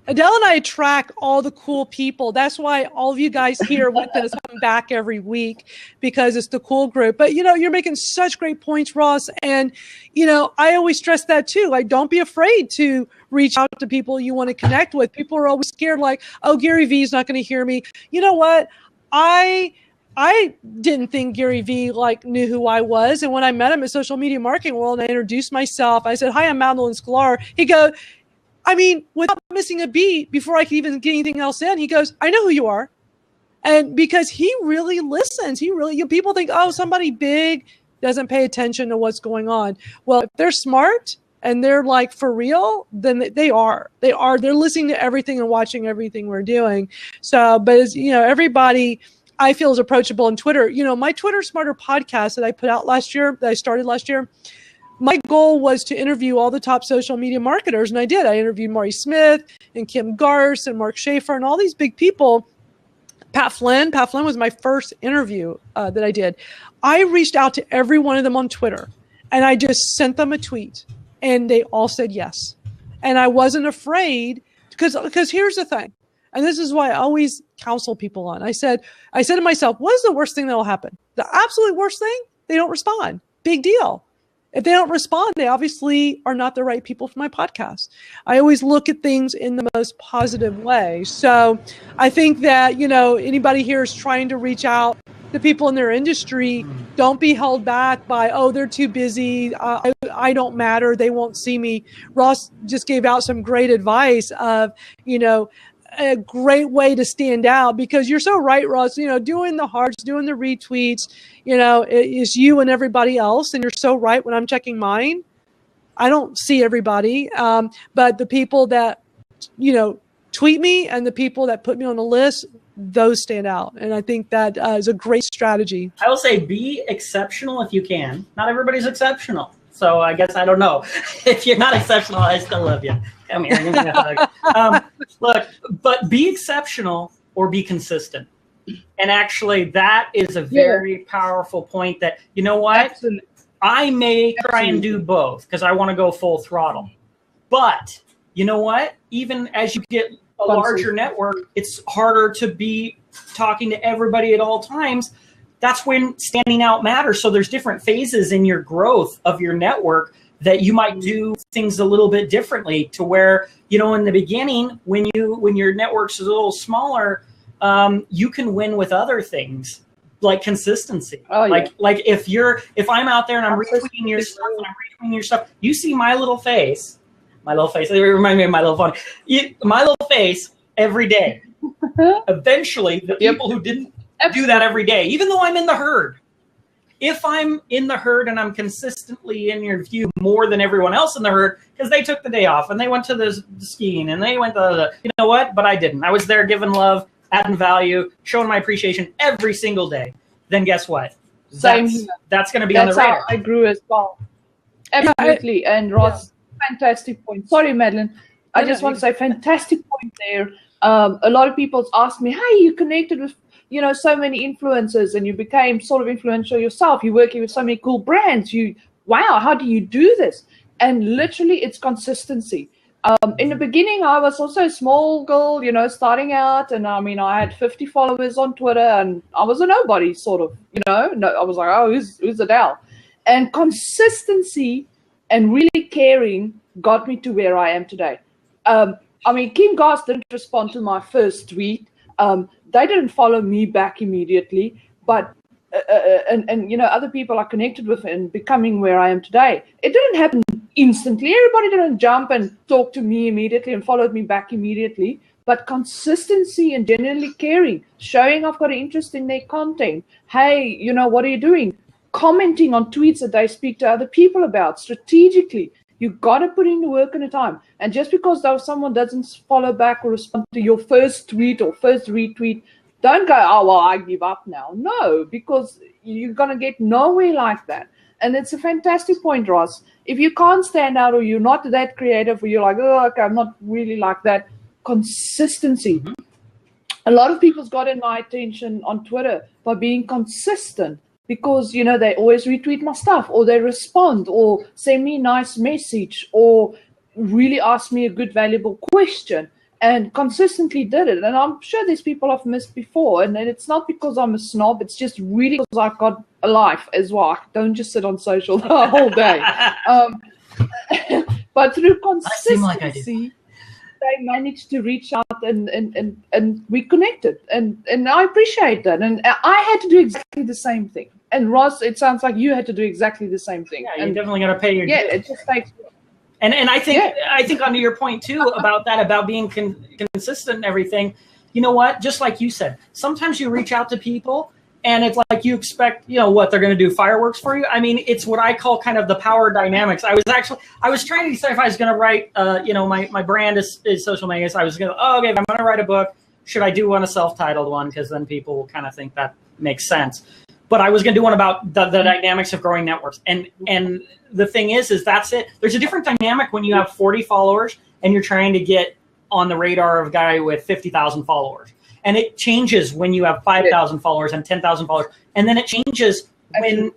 Adele and I attract all the cool people. That's why all of you guys here with us come back every week, because it's the cool group. But you're making such great points, Ross. And I always stress that too. Like, don't be afraid to reach out to people you want to connect with. People are always scared, like, oh, Gary Vee's not going to hear me. You know what? I didn't think Gary Vee knew who I was. And when I met him at Social Media Marketing World and I introduced myself, I said, hi, I'm Madeline Sklar. He goes, without missing a beat, before I could even get anything else in, he goes, I know who you are. And because he really listens, people think, oh, somebody big doesn't pay attention to what's going on. Well, if they're smart and they're for real, then they're listening to everything and watching everything we're doing. So, but as everybody I feel is approachable on Twitter. My Twitter Smarter podcast that I started last year, my goal was to interview all the top social media marketers, and I did. I interviewed Maury Smith and Kim Garst and Mark Schaefer and all these big people. Pat Flynn was my first interview that I did. I reached out to every one of them on Twitter, and I just sent them a tweet, and they all said yes. And I wasn't afraid, because here's the thing. And this is why I always counsel people on. I said to myself, what is the worst thing that will happen? The absolute worst thing? They don't respond. Big deal. If they don't respond, they obviously are not the right people for my podcast. I always look at things in the most positive way. So I think that, anybody here is trying to reach out to people in their industry. Don't be held back by, oh, they're too busy. I don't matter. They won't see me. Ross just gave out some great advice of, a great way to stand out, because you're so right, Ross, doing the hearts, doing the retweets, is you and everybody else. And you're so right. When I'm checking mine, I don't see everybody. But the people that, tweet me, and the people that put me on the list, those stand out. And I think that is a great strategy. I will say be exceptional if you can. Not everybody's exceptional. So I guess I don't know. If you're not exceptional, I still love you. Come here, give me a hug. Look, but be exceptional or be consistent. And actually, that is a very powerful point that, you know what? Absolutely. I may try and do both because I want to go full throttle. But you know what? Even as you get a larger network, it's harder to be talking to everybody at all times. That's when standing out matters. So there's different phases in your growth of your network that you might do things a little bit differently to where, you know, in the beginning, when your network's a little smaller, you can win with other things like consistency. Oh, yeah. Like if I'm out there and I'm retweeting your stuff, you see my little face. It reminds me of my little phone. My little face every day. Eventually, the people who didn't do that every day, even though I'm in the herd. If I'm in the herd and I'm consistently in your view more than everyone else in the herd because they took the day off and they went to the skiing and they went to you know what? But I didn't. I was there giving love, adding value, showing my appreciation every single day. Then guess what? That's going to be on the radar. That's how I grew as well. Absolutely. And Ross, fantastic point. Sorry, Madeline. I just want to say fantastic point there. A lot of people ask me, hey, you connected with, you know, so many influencers and you became sort of influential yourself. You're working with so many cool brands. Wow, how do you do this? And literally it's consistency. In the beginning, I was also a small girl, you know, starting out. And I mean, I had 50 followers on Twitter and I was a nobody sort of, you know. No, I was like, oh, who's Adele? And consistency and really caring got me to where I am today. I mean, Kim Goss didn't respond to my first tweet. They didn't follow me back immediately, but and you know, other people I connected with and becoming where I am today. It didn't happen instantly. Everybody didn't jump and talk to me immediately and followed me back immediately. But consistency and genuinely caring, showing I've got an interest in their content. Hey, you know, what are you doing? Commenting on tweets that they speak to other people about strategically. You got to put in the work and the time. And just because someone doesn't follow back or respond to your first tweet or first retweet, don't go, oh, well, I give up now. No, because you're going to get nowhere like that. And it's a fantastic point, Ross. If you can't stand out or you're not that creative or you're like, oh, okay, I'm not really like that, consistency. Mm-hmm. A lot of people's gotten my attention on Twitter by being consistent. Because, you know, they always retweet my stuff or they respond or send me a nice message or really ask me a good, valuable question and consistently did it. And I'm sure there's people I've missed before. And it's not because I'm a snob. It's just really because I've got a life as well. I don't just sit on social the whole day. But through consistency, they managed to reach out and we connected. And I appreciate that. And I had to do exactly the same thing. And Ross, it sounds like you had to do exactly the same thing. Yeah, you definitely got to pay your dues. It just takes. And I think onto your point too about that, about being consistent and everything. You know what? Just like you said, sometimes you reach out to people and it's like you expect, you know, what they're going to do fireworks for you. I mean, it's what I call kind of the power dynamics. I was trying to decide if I was going to write, you know, my brand is social media. So I was going to, okay, if I'm going to write a book, should I do one a self-titled one? Because then people will kind of think that makes sense. But I was going to do one about the dynamics of growing networks. And the thing is that's it. There's a different dynamic when you have 40 followers and you're trying to get on the radar of a guy with 50,000 followers. And it changes when you have 5,000 followers and 10,000 followers. And then it changes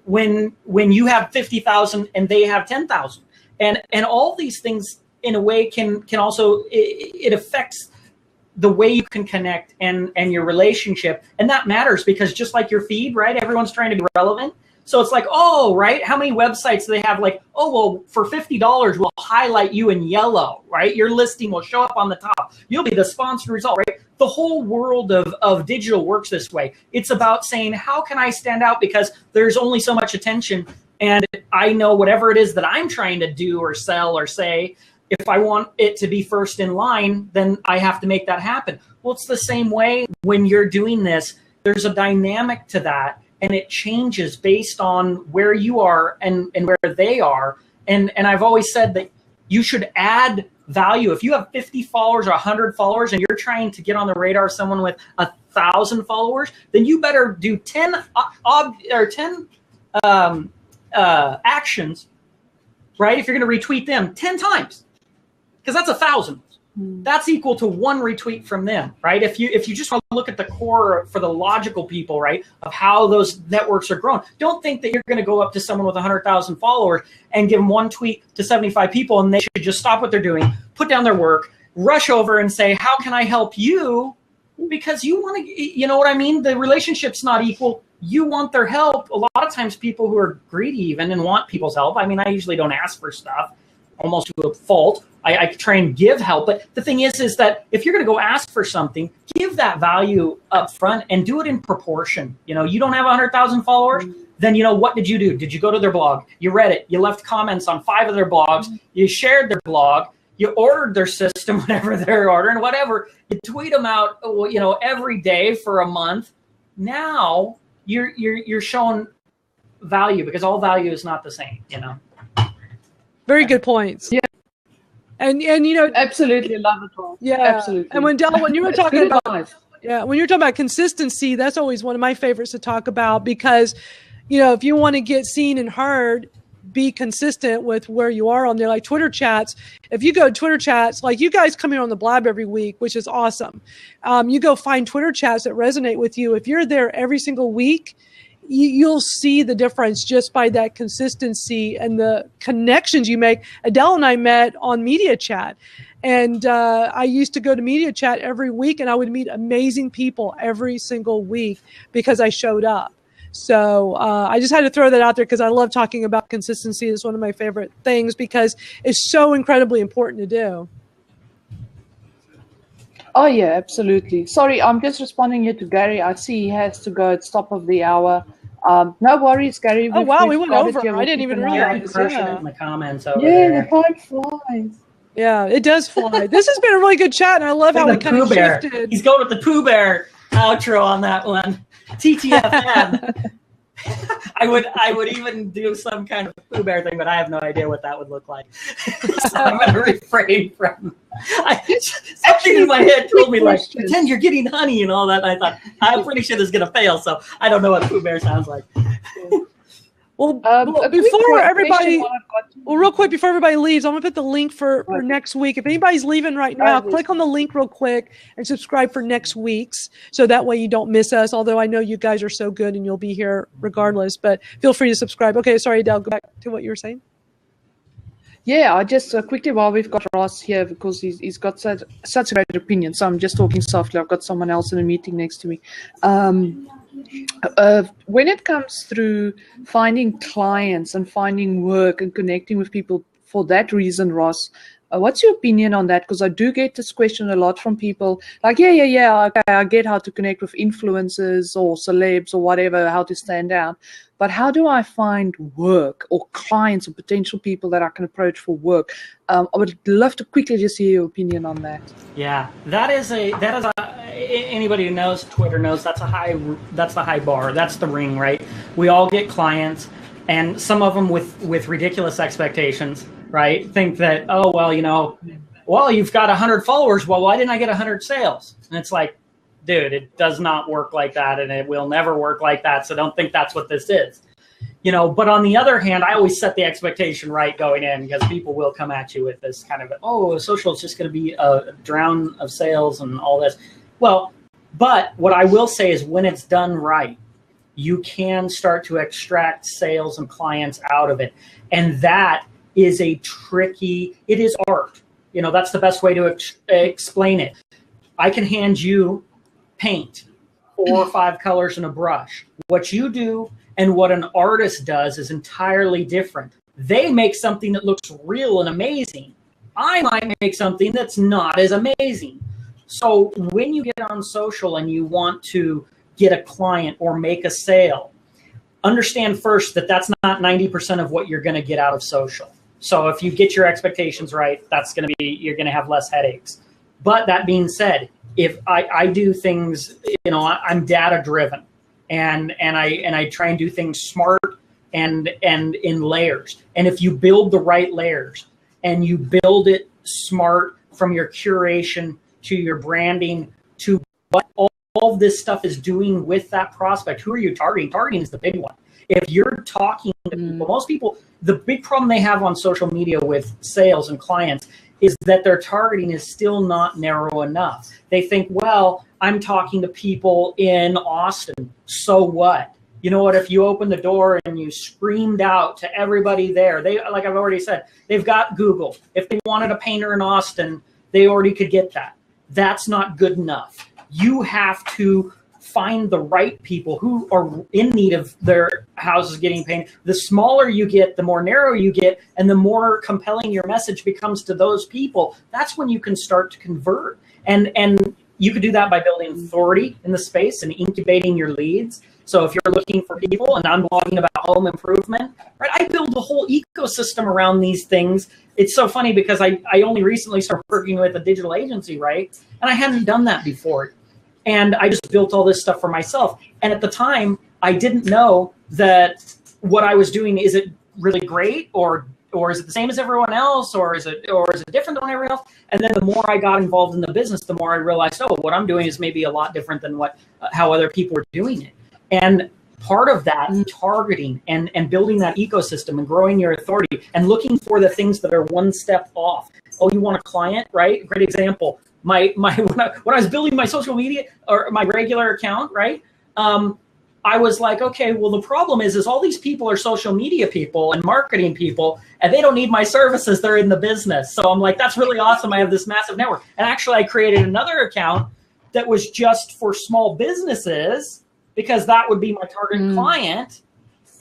when you have 50,000 and they have 10,000. And all these things in a way can also, it affects the way you can connect and your relationship. And that matters because just like your feed, right? Everyone's trying to be relevant. So it's like, oh, right? How many websites do they have like, oh, well, for $50, we'll highlight you in yellow, right? Your listing will show up on the top. You'll be the sponsored result, right? The whole world of digital works this way. It's about saying, how can I stand out? Because there's only so much attention. And I know whatever it is that I'm trying to do or sell or say, if I want it to be first in line, then I have to make that happen. Well, it's the same way when you're doing this. There's a dynamic to that, and it changes based on where you are and where they are. And I've always said that You should add value. If you have 50 followers or 100 followers and you're trying to get on the radar of someone with 1,000 followers, then you better do 10 actions, right? If you're going to retweet them 10 times, because that's 1,000. That's equal to 1 retweet from them, right? If you just want to look at the core for the logical people, right, of how those networks are grown, don't think that you're going to go up to someone with 100,000 followers and give them 1 tweet to 75 people and they should just stop what they're doing, put down their work, rush over and say, how can I help you? Because you want to, you know what I mean? The relationship's not equal. You want their help. A lot of times people who are greedy even and want people's help, I mean, I usually don't ask for stuff, almost to a fault. I try and give help. But the thing is that if you're going to go ask for something, give that value up front and do it in proportion. You know, you don't have 100,000 followers, then, you know, what did you do? Did you go to their blog? You read it. You left comments on 5 of their blogs. You shared their blog. You ordered their system, whatever they're ordering, whatever. You tweet them out, you know, every day for a month. Now you're showing value, because all value is not the same, you know. Very good points. Yeah. And you know, Absolutely love it all. yeah, Absolutely. And when you were It's talking good about advice. when you're talking about consistency, that's always one of my favorites to talk about, because, you know, if you want to get seen and heard, be consistent with where you are on there. Like Twitter chats, if you go to Twitter chats, like you guys come here on the Blab every week, which is awesome. You go find Twitter chats that resonate with you. If you're there every single week, you'll see the difference just by that consistency and the connections you make. Adele and I met on Media Chat, and I used to go to Media Chat every week, and I would meet amazing people every single week because I showed up. So I just had to throw that out there because I love talking about consistency. It's one of my favorite things because it's so incredibly important to do. Oh, yeah, absolutely. Sorry, I'm just responding here to Gary. I see he has to go at the top of the hour. No worries, Gary. Oh, wow, we went got it over. here. I didn't even We'll keep an eye realize. on it. Crushing Yeah. it in the comments over Yeah, there. the time flies. Yeah, it does fly. This has been a really good chat, and I love how we Like the kind of Pooh Bear. shifted. He's going with the Pooh Bear outro on that one. TTFN. I would even do some kind of Pooh Bear thing, but I have no idea what that would look like. So I'm going to refrain from. Something in my head told me, like, pretend you're getting honey and all that. And I thought, I'm pretty sure this is going to fail, so I don't know what Pooh Bear sounds like. Well, A quick before everybody, question while I've got you. well, real quick, before everybody leaves, I'm going to put the link for next week. If anybody's leaving right now, Right. click on the link real quick and subscribe for next week's, so that way you don't miss us, although I know you guys are so good and you'll be here regardless, but feel free to subscribe. Okay, sorry, Adele, go back to what you were saying. Yeah, I just quickly, while we've got Ross here, because he's got such a great opinion, so I'm just talking softly. I've got someone else in a meeting next to me. When it comes through finding clients and finding work and connecting with people for that reason, Ross, what's your opinion on that? Because I do get this question a lot from people, like, yeah, okay, I get how to connect with influencers or celebs or whatever, how to stand out. But how do I find work or clients or potential people that I can approach for work? I would love to quickly just hear your opinion on that. Yeah, that is anybody who knows Twitter knows that's the high bar. That's the ring, right? We all get clients, and some of them with ridiculous expectations, right? Think that, oh, well, you've got 100 followers. Well, why didn't I get 100 sales? And it's like, dude, it does not work like that, and it will never work like that. So don't think that's what this is. But on the other hand, I always set the expectation right going in, because people will come at you with this kind of, oh, social is just going to be a drown of sales and all this. Well, but what I will say is when it's done right, you can start to extract sales and clients out of it. And that is it is art. That's the best way to explain it. I can hand you paint, 4 or 5 colors and a brush. What you do and what an artist does is entirely different. They make something that looks real and amazing. I might make something that's not as amazing. So when you get on social and you want to get a client or make a sale, understand first that that's not 90% of what you're going to get out of social. So if you get your expectations right, you're going to have less headaches. But that being said, if I do things, I'm data driven, and I try and do things smart and in layers. And if you build the right layers and you build it smart from your curation to your branding to what all this stuff is doing with that prospect. Who are you targeting? Targeting is the big one. If you're talking to people, most people, the big problem they have on social media with sales and clients is that their targeting is still not narrow enough. They think, well, I'm talking to people in Austin, so what? You know what, if you open the door and you screamed out to everybody there, they, like I've already said, they've got Google. If they wanted a painter in Austin, they already could get that. That's not good enough. You have to find the right people who are in need of their houses getting painted. The smaller you get, the more narrow you get, and the more compelling your message becomes to those people. That's when you can start to convert. And you could do that by building authority in the space and incubating your leads. So if you're looking for people, and I'm blogging about home improvement, right? I build a whole ecosystem around these things. It's so funny because I only recently started working with a digital agency, right? And I hadn't done that before. And I just built all this stuff for myself. And at the time, I didn't know that what I was doing, is it really great, or is it the same as everyone else, or is it different than everyone else? And then the more I got involved in the business, the more I realized, oh, what I'm doing is maybe a lot different than how other people are doing it. And part of that targeting and building that ecosystem and growing your authority and looking for the things that are one step off. Oh, you want a client, right? Great example. When I was building my social media or my regular account, right? I was like, okay, well, the problem is all these people are social media people and marketing people, and they don't need my services. They're in the business. So I'm like, that's really awesome. I have this massive network. And actually, I created another account that was just for small businesses, because that would be my target client.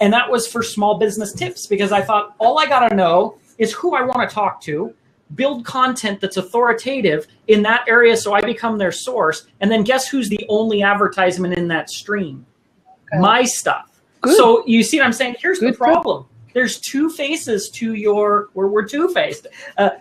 And that was for small business tips, because I thought all I got to know is who I want to talk to, build content that's authoritative in that area so I become their source. And then guess who's the only advertisement in that stream? Okay. My stuff. Good. So you see what I'm saying? Here's the problem. There's two faces to we're two-faced.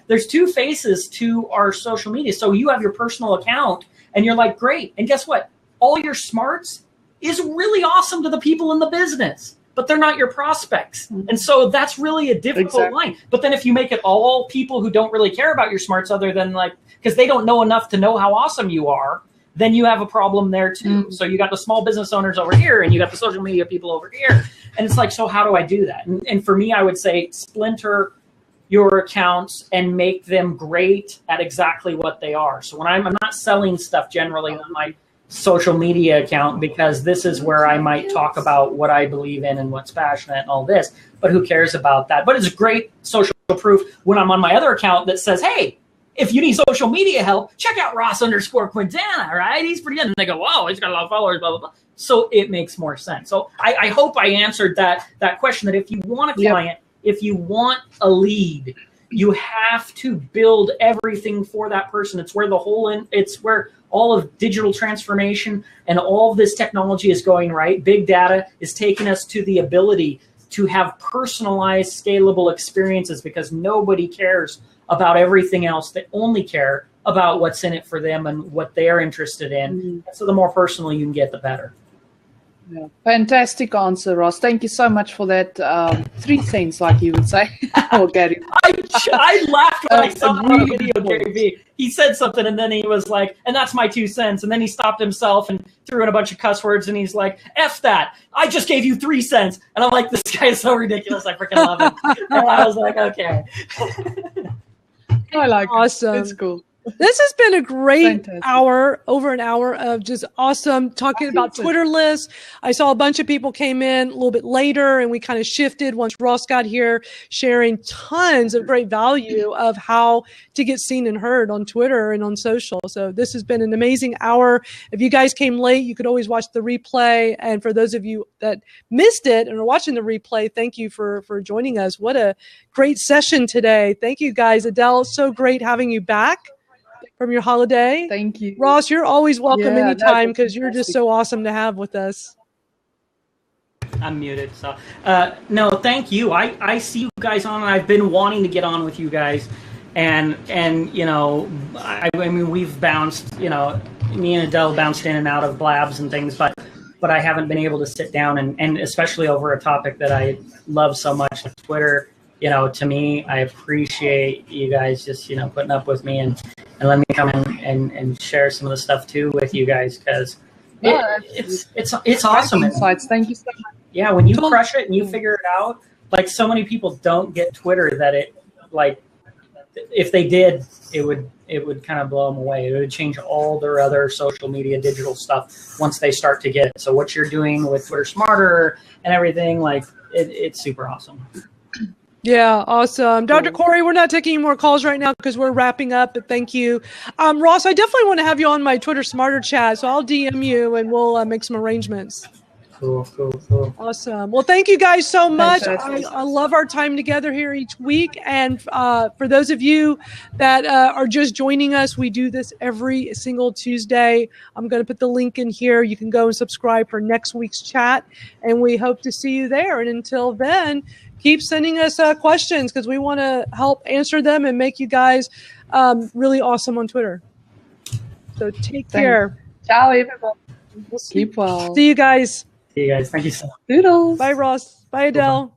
There's two faces to our social media. So you have your personal account and you're like, great. And guess what? All your smarts is really awesome to the people in the business, but they're not your prospects. And so that's really a difficult line. But then if you make it all people who don't really care about your smarts, other than because they don't know enough to know how awesome you are, then you have a problem there too. So you got the small business owners over here and you got the social media people over here. And it's like, so how do I do that? And for me, I would say splinter your accounts and make them great at exactly what they are. So when I'm not selling stuff generally on my social media account, because this is where I might talk about what I believe in and what's passionate and all this, but who cares about that? But it's great social proof when I'm on my other account that says, hey, if you need social media help, check out Ross_Quintana, right? He's pretty good. And they go, whoa, he's got a lot of followers, blah, blah, blah. So it makes more sense. So I hope I answered that question, that if you want a client, if you want a lead, you have to build everything for that person. It's where it's where all of digital transformation and all of this technology is going, right? Big data is taking us to the ability to have personalized, scalable experiences, because nobody cares about everything else. They only care about what's in it for them and what they're interested in. So the more personal you can get, the better. Yeah. Fantastic answer, Ross. Thank you so much for that 3 cents, like you would say. Or Gary. I laughed when I saw it on the video, Gary Vee. He said something and then he was like, and that's my 2 cents. And then he stopped himself and threw in a bunch of cuss words and he's like, F that. I just gave you 3 cents. And I'm like, this guy is so ridiculous. I freaking love him. And I was like, okay. I like awesome. It. It's cool. This has been a great Fantastic. over an hour of just awesome talking about Twitter lists. I saw a bunch of people came in a little bit later and we kind of shifted once Ross got here, sharing tons of great value of how to get seen and heard on Twitter and on social. So this has been an amazing hour. If you guys came late, you could always watch the replay. And for those of you that missed it and are watching the replay, thank you for joining us. What a great session today. Thank you guys. Adele, so great having you back from your holiday. Thank you. Ross, you're always welcome anytime, because you're just so awesome to have with us. I'm muted. So no, thank you. I see you guys on, and I've been wanting to get on with you guys. And you know, I mean, we've bounced, you know, me and Adele bounced in and out of blabs and things, but I haven't been able to sit down and especially over a topic that I love so much, like Twitter. to me, I appreciate you guys just, putting up with me and letting me come in and share some of the stuff too with you guys, because it's awesome. Insights. Thank you so much. Yeah, when you crush it and you figure it out, like so many people don't get Twitter that it, like, if they did, it would kind of blow them away. It would change all their other social media, digital stuff once they start to get it. So what you're doing with Twitter Smarter and everything, like, it's super awesome. Yeah, awesome. Dr. Corey, we're not taking any more calls right now because we're wrapping up, but thank you. Ross, I definitely want to have you on my Twitter Smarter chat, so I'll DM you and we'll make some arrangements. Cool. Awesome. Well, thank you guys so much. Fantastic. I love our time together here each week. And for those of you that are just joining us, we do this every single Tuesday. I'm going to put the link in here. You can go and subscribe for next week's chat, and we hope to see you there. And until then, keep sending us questions because we want to help answer them and make you guys really awesome on Twitter. So take care. Ciao, everyone. We'll Keep well. see you guys. See you guys. Thank you so much. Doodles. Bye, Ross. Bye, Adele.